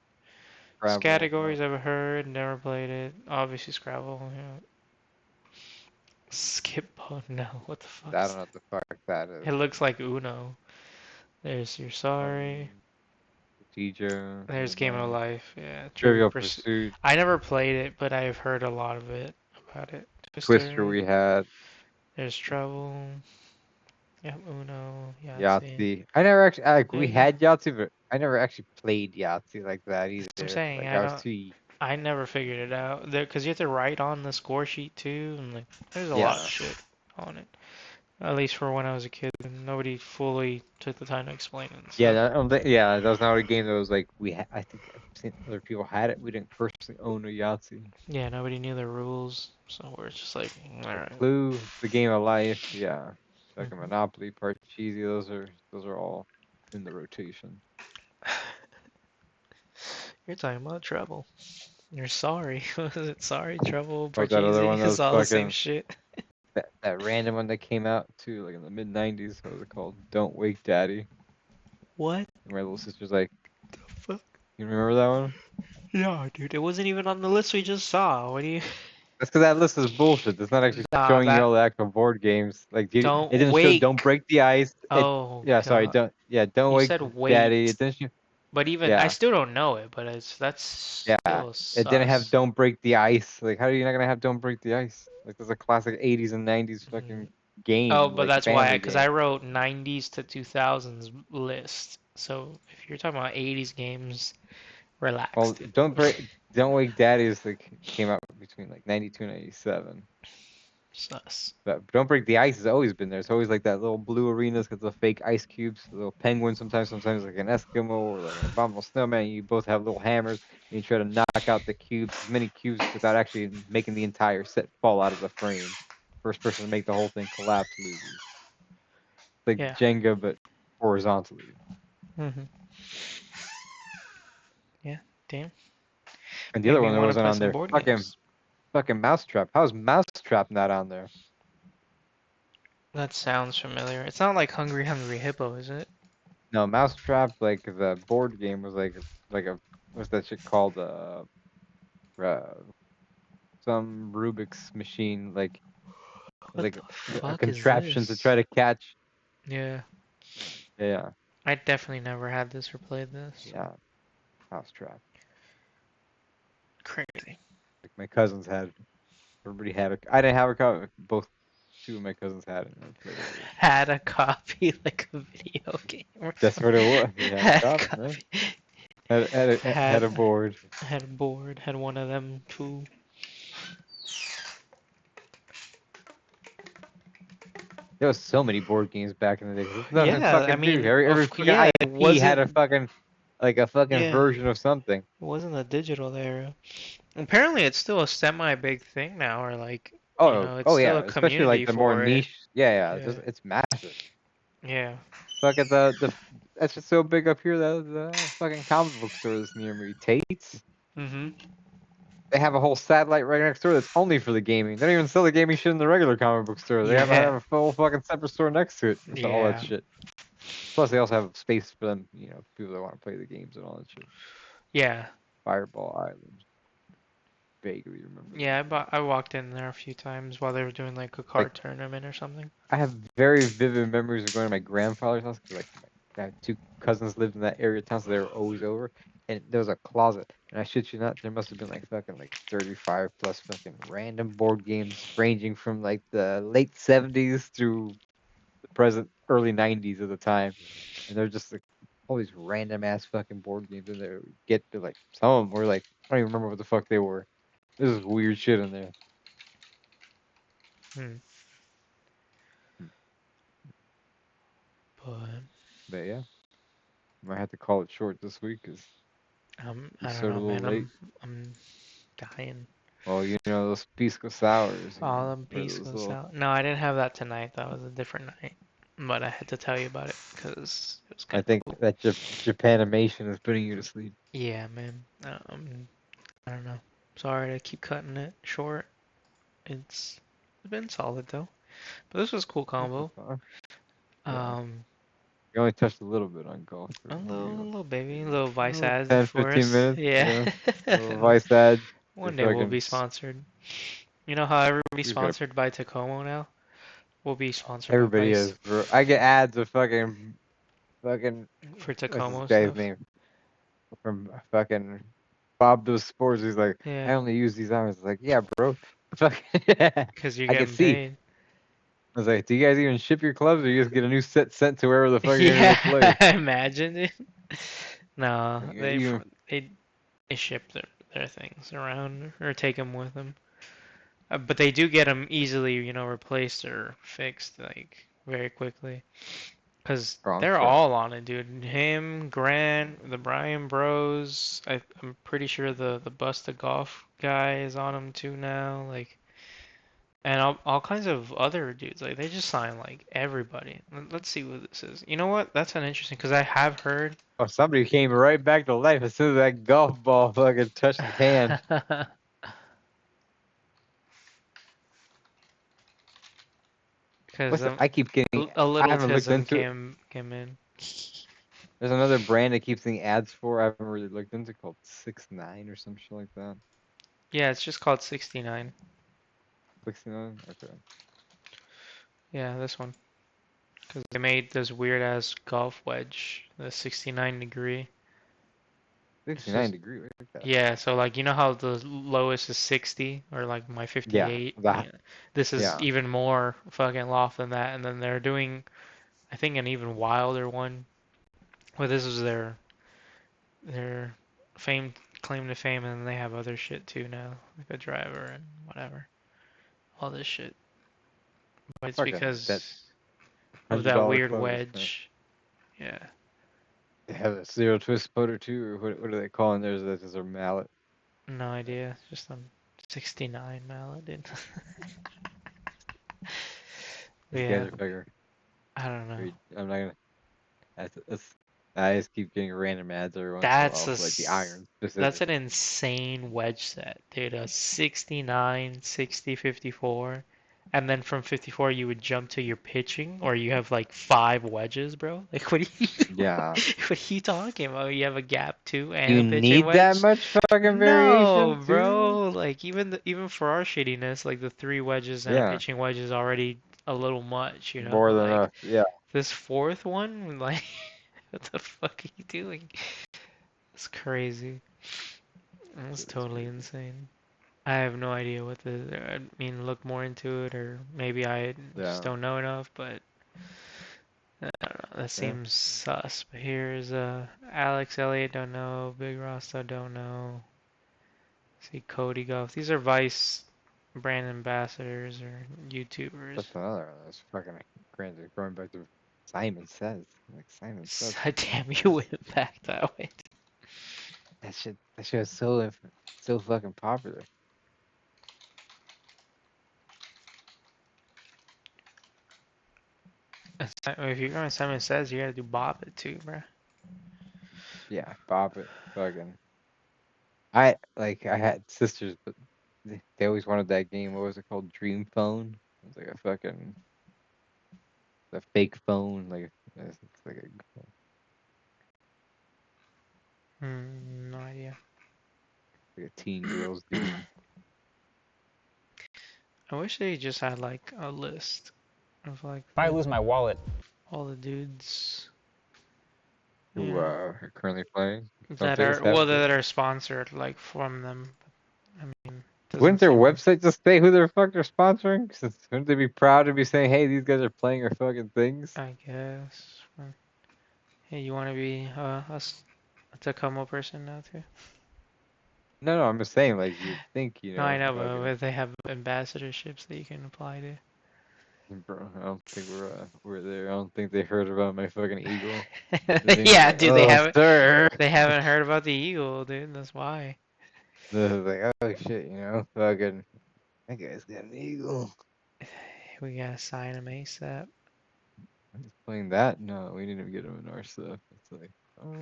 S3: Scrabble.
S2: Categories I've heard, never played it. Obviously Scrabble. Yeah. Skip. Oh no, what the fuck
S3: I
S2: is
S3: don't know
S2: that?
S3: what the fuck that is.
S2: It looks like Uno. There's your sorry.
S3: DJ.
S2: There's Game of Life. Yeah, Trivial
S3: Trivial
S2: Pursuit.
S3: Pursuit.
S2: I never played it, but I've heard a lot of it about it.
S3: Twister.
S2: Twister.
S3: We had
S2: There's Trouble. Yeah, Uno. Yahtzee.
S3: Yahtzee. I never actually like
S2: There
S3: we
S2: you go.
S3: had Yahtzee, but I never actually played Yahtzee like that
S2: That's what I'm
S3: either.
S2: saying.
S3: Like
S2: I
S3: I was
S2: don't.
S3: too.
S2: I never figured it out. Because you have to write on the score sheet too, and like there's a lot of
S3: Yeah.
S2: shit on it. At least for when I was a kid, and nobody fully took the time to explain it. So.
S3: Yeah, yeah, that was not a game that was like I think I've seen other people had it. We didn't personally own a Yahtzee.
S2: Yeah, nobody knew the rules, so we're just like, all right.
S3: Clue, the game of life, yeah. Like a
S2: Mhm.
S3: Monopoly, Parcheesi, those are all in the rotation.
S2: You're talking about Trouble. You're sorry. Was it sorry? Trouble,
S3: Or that other
S2: Parcheesi?
S3: one that
S2: It's
S3: was
S2: all the same
S3: fucking
S2: shit.
S3: that random one that came out too, like in the mid '90s. What was it called? Don't Wake Daddy.
S2: What
S3: And my little sister's like,
S2: the fuck?
S3: you remember that one?
S2: Yeah, dude, it wasn't even on the list we just saw. What do you?
S3: That's because that list is bullshit. That's not actually
S2: Nah,
S3: showing you
S2: that
S3: all the actual board games. Like, it
S2: don't
S3: didn't show Don't
S2: wake.
S3: Break the Ice.
S2: Oh
S3: Yeah, sorry,
S2: god,
S3: Don't
S2: you
S3: Wake
S2: said
S3: Daddy.
S2: wait,
S3: It didn't show,
S2: but even I
S3: yeah,
S2: still don't know it. But that's
S3: yeah.
S2: still
S3: It didn't have
S2: sus.
S3: Don't Break the Ice. Like, how are you not gonna have Don't Break the Ice? Like, there's a classic '80s and '90s
S2: Mhm.
S3: fucking
S2: Oh,
S3: game,
S2: but
S3: like
S2: that's why,
S3: family
S2: because I
S3: game.
S2: wrote 90s to 2000s list. So if you're talking about 80s games, relax,
S3: Well,
S2: dude.
S3: Don't Wake Daddy is like came out between like '92 and '97.
S2: Sus.
S3: But Don't Break the Ice has always been there. It's always like that little blue arenas with the fake ice cubes, the little penguin sometimes like an Eskimo or like an abominable snowman. You both have little hammers and you try to knock out the cubes, as many cubes without actually making the entire set fall out of the frame. First person to make the whole thing collapse loses. It's like
S2: Yeah.
S3: Jenga but horizontally.
S2: hmm Yeah. Damn.
S3: And the
S2: Make
S3: other
S2: me
S3: one that
S2: want to
S3: wasn't
S2: play
S3: on
S2: some
S3: there,
S2: board
S3: fucking
S2: games.
S3: Mousetrap. How's Mousetrap not on there?
S2: That sounds familiar. It's not like Hungry Hungry Hippo, is it?
S3: No, Mousetrap, like the board game was like a what's that shit called? Uh some Rubik's machine,
S2: What
S3: like
S2: the
S3: a
S2: fuck is
S3: contraption to try
S2: this?
S3: to catch.
S2: Yeah.
S3: Yeah,
S2: I definitely never had this or played this.
S3: yeah, Mousetrap.
S2: Crazy.
S3: Like my cousins had. Everybody had a. I didn't have a copy. Both two of my cousins had it. And I played it.
S2: Had a copy like a video game or
S3: That's
S2: something.
S3: what it was. They had a
S2: Had
S3: copy, man.
S2: copy.
S3: Had a board.
S2: Had a board. Had one of them too.
S3: There was so many board games back in the day. There's nothing
S2: Yeah,
S3: fucking
S2: I mean,
S3: every fucking
S2: yeah, it
S3: IP had a
S2: wasn't.
S3: fucking like a fucking
S2: Yeah,
S3: version of something.
S2: it wasn't a digital era. Apparently, it's still a semi-big thing now, or like,
S3: Oh,
S2: it's
S3: oh
S2: still
S3: yeah,
S2: a
S3: especially
S2: community
S3: like the more
S2: for it.
S3: niche. Yeah, yeah,
S2: Yeah.
S3: it's massive.
S2: Yeah.
S3: Fuck at the that's just so big up here. The fucking comic book store that's near me, Tate's.
S2: Mm-hmm.
S3: They have a whole satellite right next door that's only for the gaming. They don't even sell the gaming shit in the regular comic book store. They have
S2: Yeah.
S3: a full fucking separate store next to it for all that
S2: Yeah.
S3: shit. Plus, they also have space for them, people that want to play the games and all that shit.
S2: Yeah.
S3: Fireball Island. Vaguely remember.
S2: Yeah, I walked in there a few times while they were doing like a card tournament or something.
S3: I have very vivid memories of going to my grandfather's house because I had two cousins lived in that area of town, so they were always over. And there was a closet, and I shit you not, there must have been like fucking like 35 plus fucking random board games ranging from like the late 70s through the present early 90s at the time. And they're just like all these random ass fucking board games in there. Get to like some of them were like I don't even remember what the fuck they were. This is weird shit in there. But yeah, might have to call it short this week because
S2: I
S3: we
S2: don't
S3: started a
S2: know,
S3: little
S2: man.
S3: late.
S2: I'm dying.
S3: Well, those pisco sours.
S2: All them
S3: or those
S2: pisco
S3: little-
S2: sour. No, I didn't have that tonight. That was a different night. But I had to tell you about it because it was
S3: I
S2: kind
S3: think
S2: of cool.
S3: that Japanimation is putting you to sleep.
S2: Yeah, man. I don't know. Sorry to keep cutting it short. It's been solid though. But this was a cool combo.
S3: Yeah.
S2: Um,
S3: You only touched a little bit on golf.
S2: a little baby, a little Vice
S3: Little
S2: ads
S3: 10,
S2: for
S3: 15
S2: us.
S3: minutes.
S2: Yeah.
S3: Little Vice ad.
S2: One
S3: You're
S2: day we'll
S3: fucking-
S2: be sponsored. You know how everybody's
S3: You're gonna-
S2: sponsored by Tacomo now? We'll be sponsored
S3: Everybody
S2: by Vice
S3: is, bro. I get ads of fucking
S2: for
S3: what's
S2: Tacomo
S3: this guy's
S2: stuff.
S3: name? From fucking Bob Does Sports. He's like, I
S2: Yeah,
S3: only use these hours. It's like, yeah, bro. Fucking
S2: because you're
S3: I can
S2: getting
S3: see.
S2: paid.
S3: I was like, do you guys even ship your clubs, or you just get a new set sent to wherever the fuck you're gonna go play?
S2: Yeah, imagine it. No,
S3: Like,
S2: they
S3: you-
S2: they ship their things around or take them with them. But they do get them easily, replaced or fixed like very quickly. Because
S3: Oh, I'm
S2: they're
S3: sure.
S2: all on it, dude. Him, Grant, the Bryan Bros. I'm pretty sure the Busta Golf guy is on them too now. Like, and all kinds of other dudes. Like, they just sign like everybody. Let's see what this is. You know what? That's an interesting because I have heard.
S3: Oh, somebody came right back to life as soon as that golf ball fucking touched his hand.
S2: Because
S3: I keep getting.
S2: a little
S3: haven't looked
S2: tism
S3: into it.
S2: came in.
S3: There's another brand that keeps seeing ads for. I haven't really looked into called 6ix9ine or some shit like that.
S2: Yeah, it's just called 69.
S3: 6ix9ine. Okay.
S2: Yeah, this one. Because they made this weird ass golf wedge, the 69 degree.
S3: 69 degree. Like that.
S2: Yeah, so like you know how the lowest is 60 or like my 58.
S3: that.
S2: Yeah. This is
S3: Yeah.
S2: even more fucking loft than that, and then they're doing, I think, an even wilder one. Well, this is their claim to fame, and then they have other shit too now, like a driver and whatever, all this shit. But it's
S3: Fucking
S2: because
S3: that
S2: of that
S3: $100
S2: weird
S3: club is
S2: wedge. Yeah.
S3: They have a zero twist putter too, or what do they call in theirs? That is a mallet.
S2: No idea. Just a 69 mallet, dude.
S3: These
S2: Yeah,
S3: guys are bigger.
S2: I don't know.
S3: I'm not gonna. I just keep getting random ads every once
S2: That's
S3: in a
S2: a
S3: while, for, like the
S2: s-
S3: iron.
S2: That's
S3: Specific.
S2: an insane wedge set, dude. A 69, 60, 54. And then from 54 you would jump to your pitching, or you have like 5 wedges, bro. Like what are you
S3: Yeah.
S2: what are you talking about? You have a gap too and
S3: You
S2: a pitching
S3: need
S2: wedge?
S3: that much fucking
S2: No,
S3: variation,
S2: bro. Like even for our shittiness, like the 3 wedges and a
S3: Yeah.
S2: pitching wedge is already a little much,
S3: dude?
S2: you know?
S3: More than
S2: Like
S3: enough. Yeah.
S2: this 4th one, like what the fuck are you doing? It's crazy. That's
S3: Shit is
S2: totally
S3: crazy.
S2: insane. I have no idea what the. I mean, look more into it, or maybe I just
S3: Yeah.
S2: don't know enough. But I don't know. That
S3: Yeah.
S2: seems sus. But here's Alex Elliott. Don't know. Big Rasta. Don't know. See Cody Golf. These are Vice brand ambassadors or YouTubers.
S3: That's another one. That's fucking crazy. Going back to Simon Says. Like Simon Says.
S2: Damn, you went back that way.
S3: That shit was so fucking popular.
S2: If you're going Simon Says, you gotta do Bob it too, bro.
S3: Yeah, Bop It. Fucking. I had sisters, but they always wanted that game. What was it called? Dream Phone. It was like a fucking a fake phone. It's like
S2: No idea.
S3: a teen girl's game.
S2: I wish they just had like a list of like
S4: If I lose my wallet,
S2: all the dudes,
S3: Who
S2: yeah,
S3: are currently playing. Don't
S2: that
S3: they
S2: are
S3: just have
S2: that are sponsored like from them. I mean,
S3: Wouldn't
S2: doesn't
S3: their
S2: seem.
S3: website just say who the fuck they're sponsoring? Wouldn't they be proud to be saying, "Hey, these guys are playing our fucking things"?
S2: I guess. Hey, you want to be a Tacoma person now too?
S3: No, I'm just saying, like you'd think,
S2: No, I know,
S3: fucking.
S2: but they have ambassadorships that you can apply to.
S3: Bro, I don't think we're there. I don't think they heard about my fucking eagle. They think
S2: Yeah,
S3: like,
S2: dude,
S3: oh, sir.
S2: they haven't heard about the Eagle, dude. That's why.
S3: They're like, oh shit, fucking. That guy's got an eagle.
S2: We gotta sign him ASAP.
S3: I'm just playing that. No, we need to get him in our stuff. It's like, oh,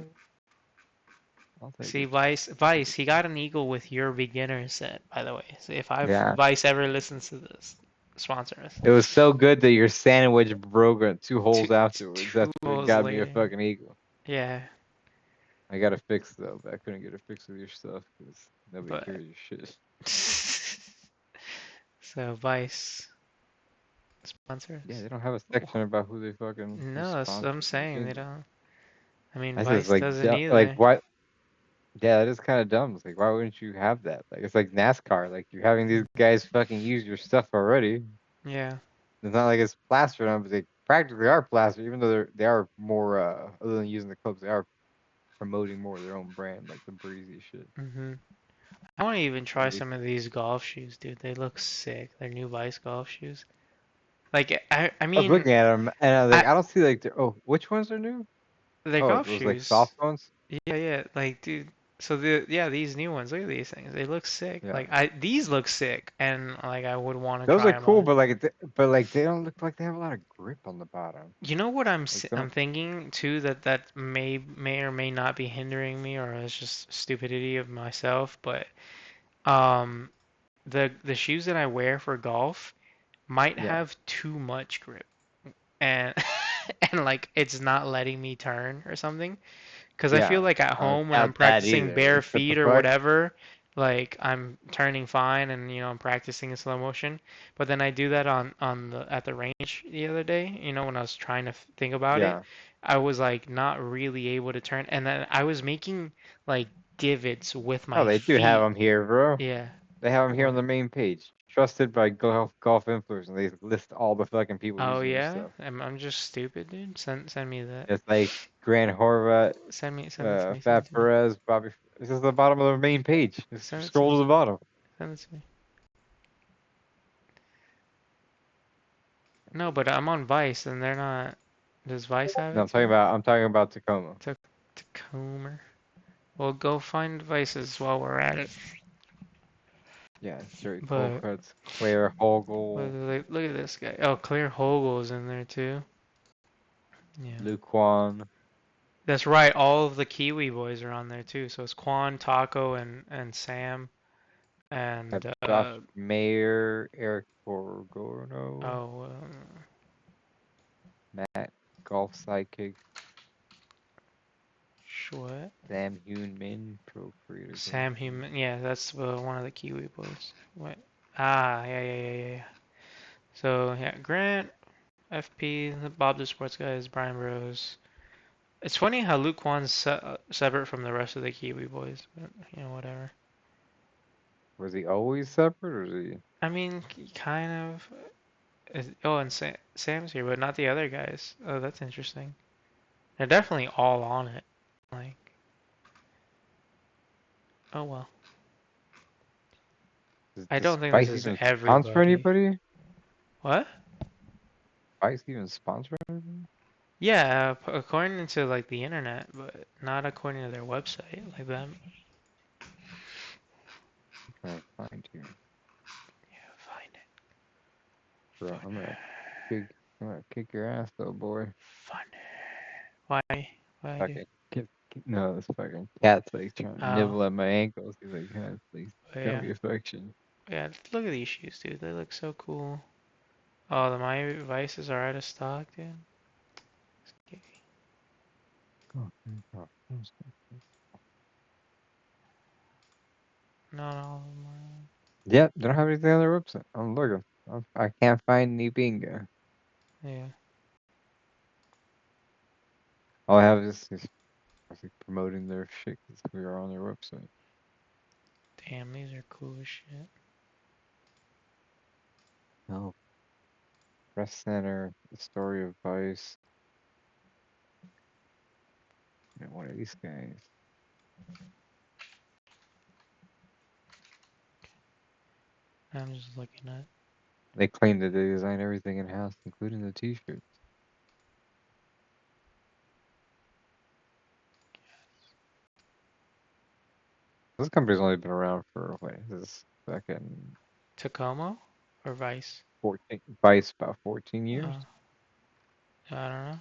S3: I'll take
S2: See,
S3: it.
S2: Vice, he got an Eagle with your beginner set, by the way. So if
S3: Yeah.
S2: Vice ever listens to this, sponsor us.
S3: It was so good that your sandwich broke at 2 holes
S2: Two,
S3: afterwards. That's what
S2: holes
S3: got me a
S2: later.
S3: fucking eagle.
S2: Yeah,
S3: I got it fixed though, but I couldn't get it fixed with your stuff because nobody
S2: but
S3: cares your shit.
S2: so Vice, sponsor
S3: Yeah,
S2: us.
S3: they don't have a section about who they fucking who
S2: No, that's what I'm
S3: sponsors.
S2: saying. They don't. I mean,
S3: That's just
S2: Vice
S3: like
S2: doesn't
S3: like
S2: either.
S3: what? Yeah, that is kind of dumb. It's like why wouldn't you have that? Like it's like NASCAR. Like you're having these guys fucking use your stuff already.
S2: Yeah.
S3: It's not like it's plastered on, but they practically are plastered, even though they are more other than using the clubs, they are promoting more of their own brand, like the breezy shit.
S2: I want to even
S3: At
S2: try
S3: least
S2: some of these golf shoes, dude. They look sick. They're new Vice golf shoes. Like, I
S3: I was
S2: mean,
S3: looking at them and I was
S2: I
S3: like, I don't see like oh, which ones are new?
S2: they're
S3: Oh,
S2: golf
S3: those like
S2: shoes.
S3: soft ones.
S2: Yeah, yeah. Like, dude. So these new ones. Look at these things. They look sick.
S3: Yeah.
S2: Like, these look sick, and like I would want to
S3: Those
S2: try
S3: are
S2: them
S3: cool,
S2: on.
S3: but they don't look like they have a lot of grip on the bottom.
S2: You know what
S3: Like they
S2: I'm
S3: don't.
S2: thinking too, that may or may not be hindering me, or it's just stupidity of myself, but um the shoes that I wear for golf might
S3: Yeah.
S2: have too much grip, and and like it's not letting me turn or something. Because I feel
S3: Yeah.
S2: like at
S3: I don't
S2: home when I'm
S3: doubt that
S2: practicing
S3: either.
S2: bare
S3: Like what the
S2: feet or
S3: fuck?
S2: whatever, like I'm turning fine and I'm practicing in slow motion. But then I do that on the at the range the other day, when I was trying to think about it,
S3: Yeah.
S2: I was like not really able to turn, and then I was making like divots with
S3: Oh,
S2: my
S3: they do have
S2: feet.
S3: them here, bro.
S2: Yeah.
S3: They have them here on
S2: What?
S3: the main page. Trusted by golf influencers, and they list all the fucking people
S2: Oh
S3: using your
S2: yeah?
S3: stuff.
S2: I'm just stupid, dude. Send me that.
S3: It's like Grant Horvat,
S2: Send it to me. Send it
S3: Fat
S2: to me.
S3: Perez, Bobby. This is the bottom of the main page. Just
S2: Send it to
S3: scroll to
S2: me.
S3: the bottom.
S2: Send it to me. No, but I'm on Vice and they're not. Does Vice have
S3: No,
S2: it too?
S3: I'm talking about Tacoma.
S2: Tacoma. Well, go find Vices while we're at it.
S3: Yeah, Jerry
S2: But
S3: Colcuts, Claire Hogel,
S2: look at this guy. Oh, Claire Hogel's in there too. Yeah.
S3: Luke Kwan,
S2: That's right. All of the Kiwi boys are on there too. So it's Quan, Taco, and Sam, and
S3: Josh Mayer, Eric Borgono,
S2: oh,
S3: Matt Golf Sidekick,
S2: what?
S3: Sam Hyun Min, Pro Creator
S2: Sam
S3: Golf.
S2: Human. Yeah, that's one of the Kiwi boys. What? Ah, yeah. So yeah, Grant, FP, Bob the Sports Guys, Brian Rose. It's funny how Luke Kwan's separate from the rest of the Kiwi boys, but whatever.
S3: Was he always separate, or was he?
S2: I mean, kind of. Oh, and Sam's here, but not the other guys. Oh, that's interesting. They're definitely all on it. Like, oh well. I
S3: Does
S2: don't think this
S3: Vice
S2: is
S3: even sponsor
S2: everybody.
S3: anybody?
S2: What?
S3: Vice even sponsor anybody?
S2: Yeah, according to like the internet, but not according to their website. Like that.
S3: I'm trying to find you,
S2: Yeah, find it.
S3: bro. I'm gonna kick your ass, though, boy.
S2: Find it. Why? Why do?
S3: Fucking no, this fucking cat's like trying to
S2: Oh,
S3: nibble at my ankles. He's like, God, please,
S2: but
S3: show
S2: yeah.
S3: me affection.
S2: Yeah, look at these shoes, dude. They look so cool. Oh, the My Vices are out of stock, dude. Okay.
S3: Oh, oh,
S2: Not all of them are.
S3: yeah, they don't have anything on their website. I'm looking. I can't find any bingo.
S2: Yeah.
S3: All I have is I think promoting their shit because we are on their website.
S2: Damn, these are cool as shit.
S3: Oh, Press Center, the story of Vice. Yeah, one of these guys.
S2: I'm just looking at.
S3: They claim that they design everything in house, including the T-shirts. This company's only been around for what is this fucking
S2: Tacoma or Vice?
S3: 14 Vice about 14 years.
S2: I don't know.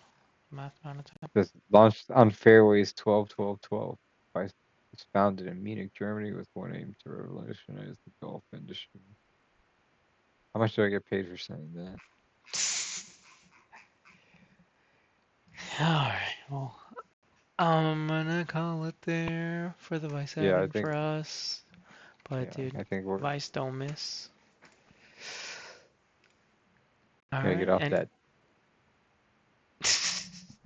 S2: Math amount of time.
S3: This launched on Fairways 12-12-12. Vice was founded in Munich, Germany, with one aim to revolutionize the golf industry. How much do I get paid for saying that?
S2: Alright, well, I'm gonna call it there for the Vice
S3: Yeah, I
S2: outing
S3: think.
S2: for us. But
S3: Yeah,
S2: dude,
S3: I think we're
S2: Vice don't miss.
S3: gonna get
S2: Alright,
S3: off
S2: and
S3: that.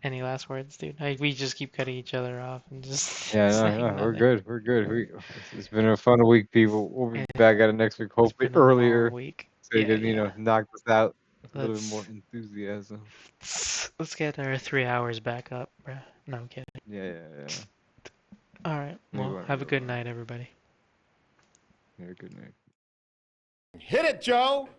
S2: any last words, dude? Like, we just keep cutting each other off and just
S3: Yeah,
S2: saying
S3: no, we're
S2: nothing.
S3: good. We're good. It's been a fun week, people. We'll be
S2: Yeah,
S3: back at it next week,
S2: it's
S3: hopefully
S2: been a long
S3: earlier,
S2: week.
S3: so you
S2: Yeah,
S3: can,
S2: yeah.
S3: knock this out with a little bit more
S2: Let's
S3: enthusiasm.
S2: let's get our 3 hours back up, bruh. No, I'm kidding.
S3: Yeah.
S2: Alright,
S3: We
S2: well,
S3: want to
S2: have a
S3: go
S2: good night, everybody.
S3: Yeah, good night.
S1: Hit it, Joe!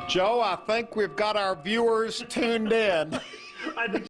S1: Joe, I think we've got our viewers tuned in.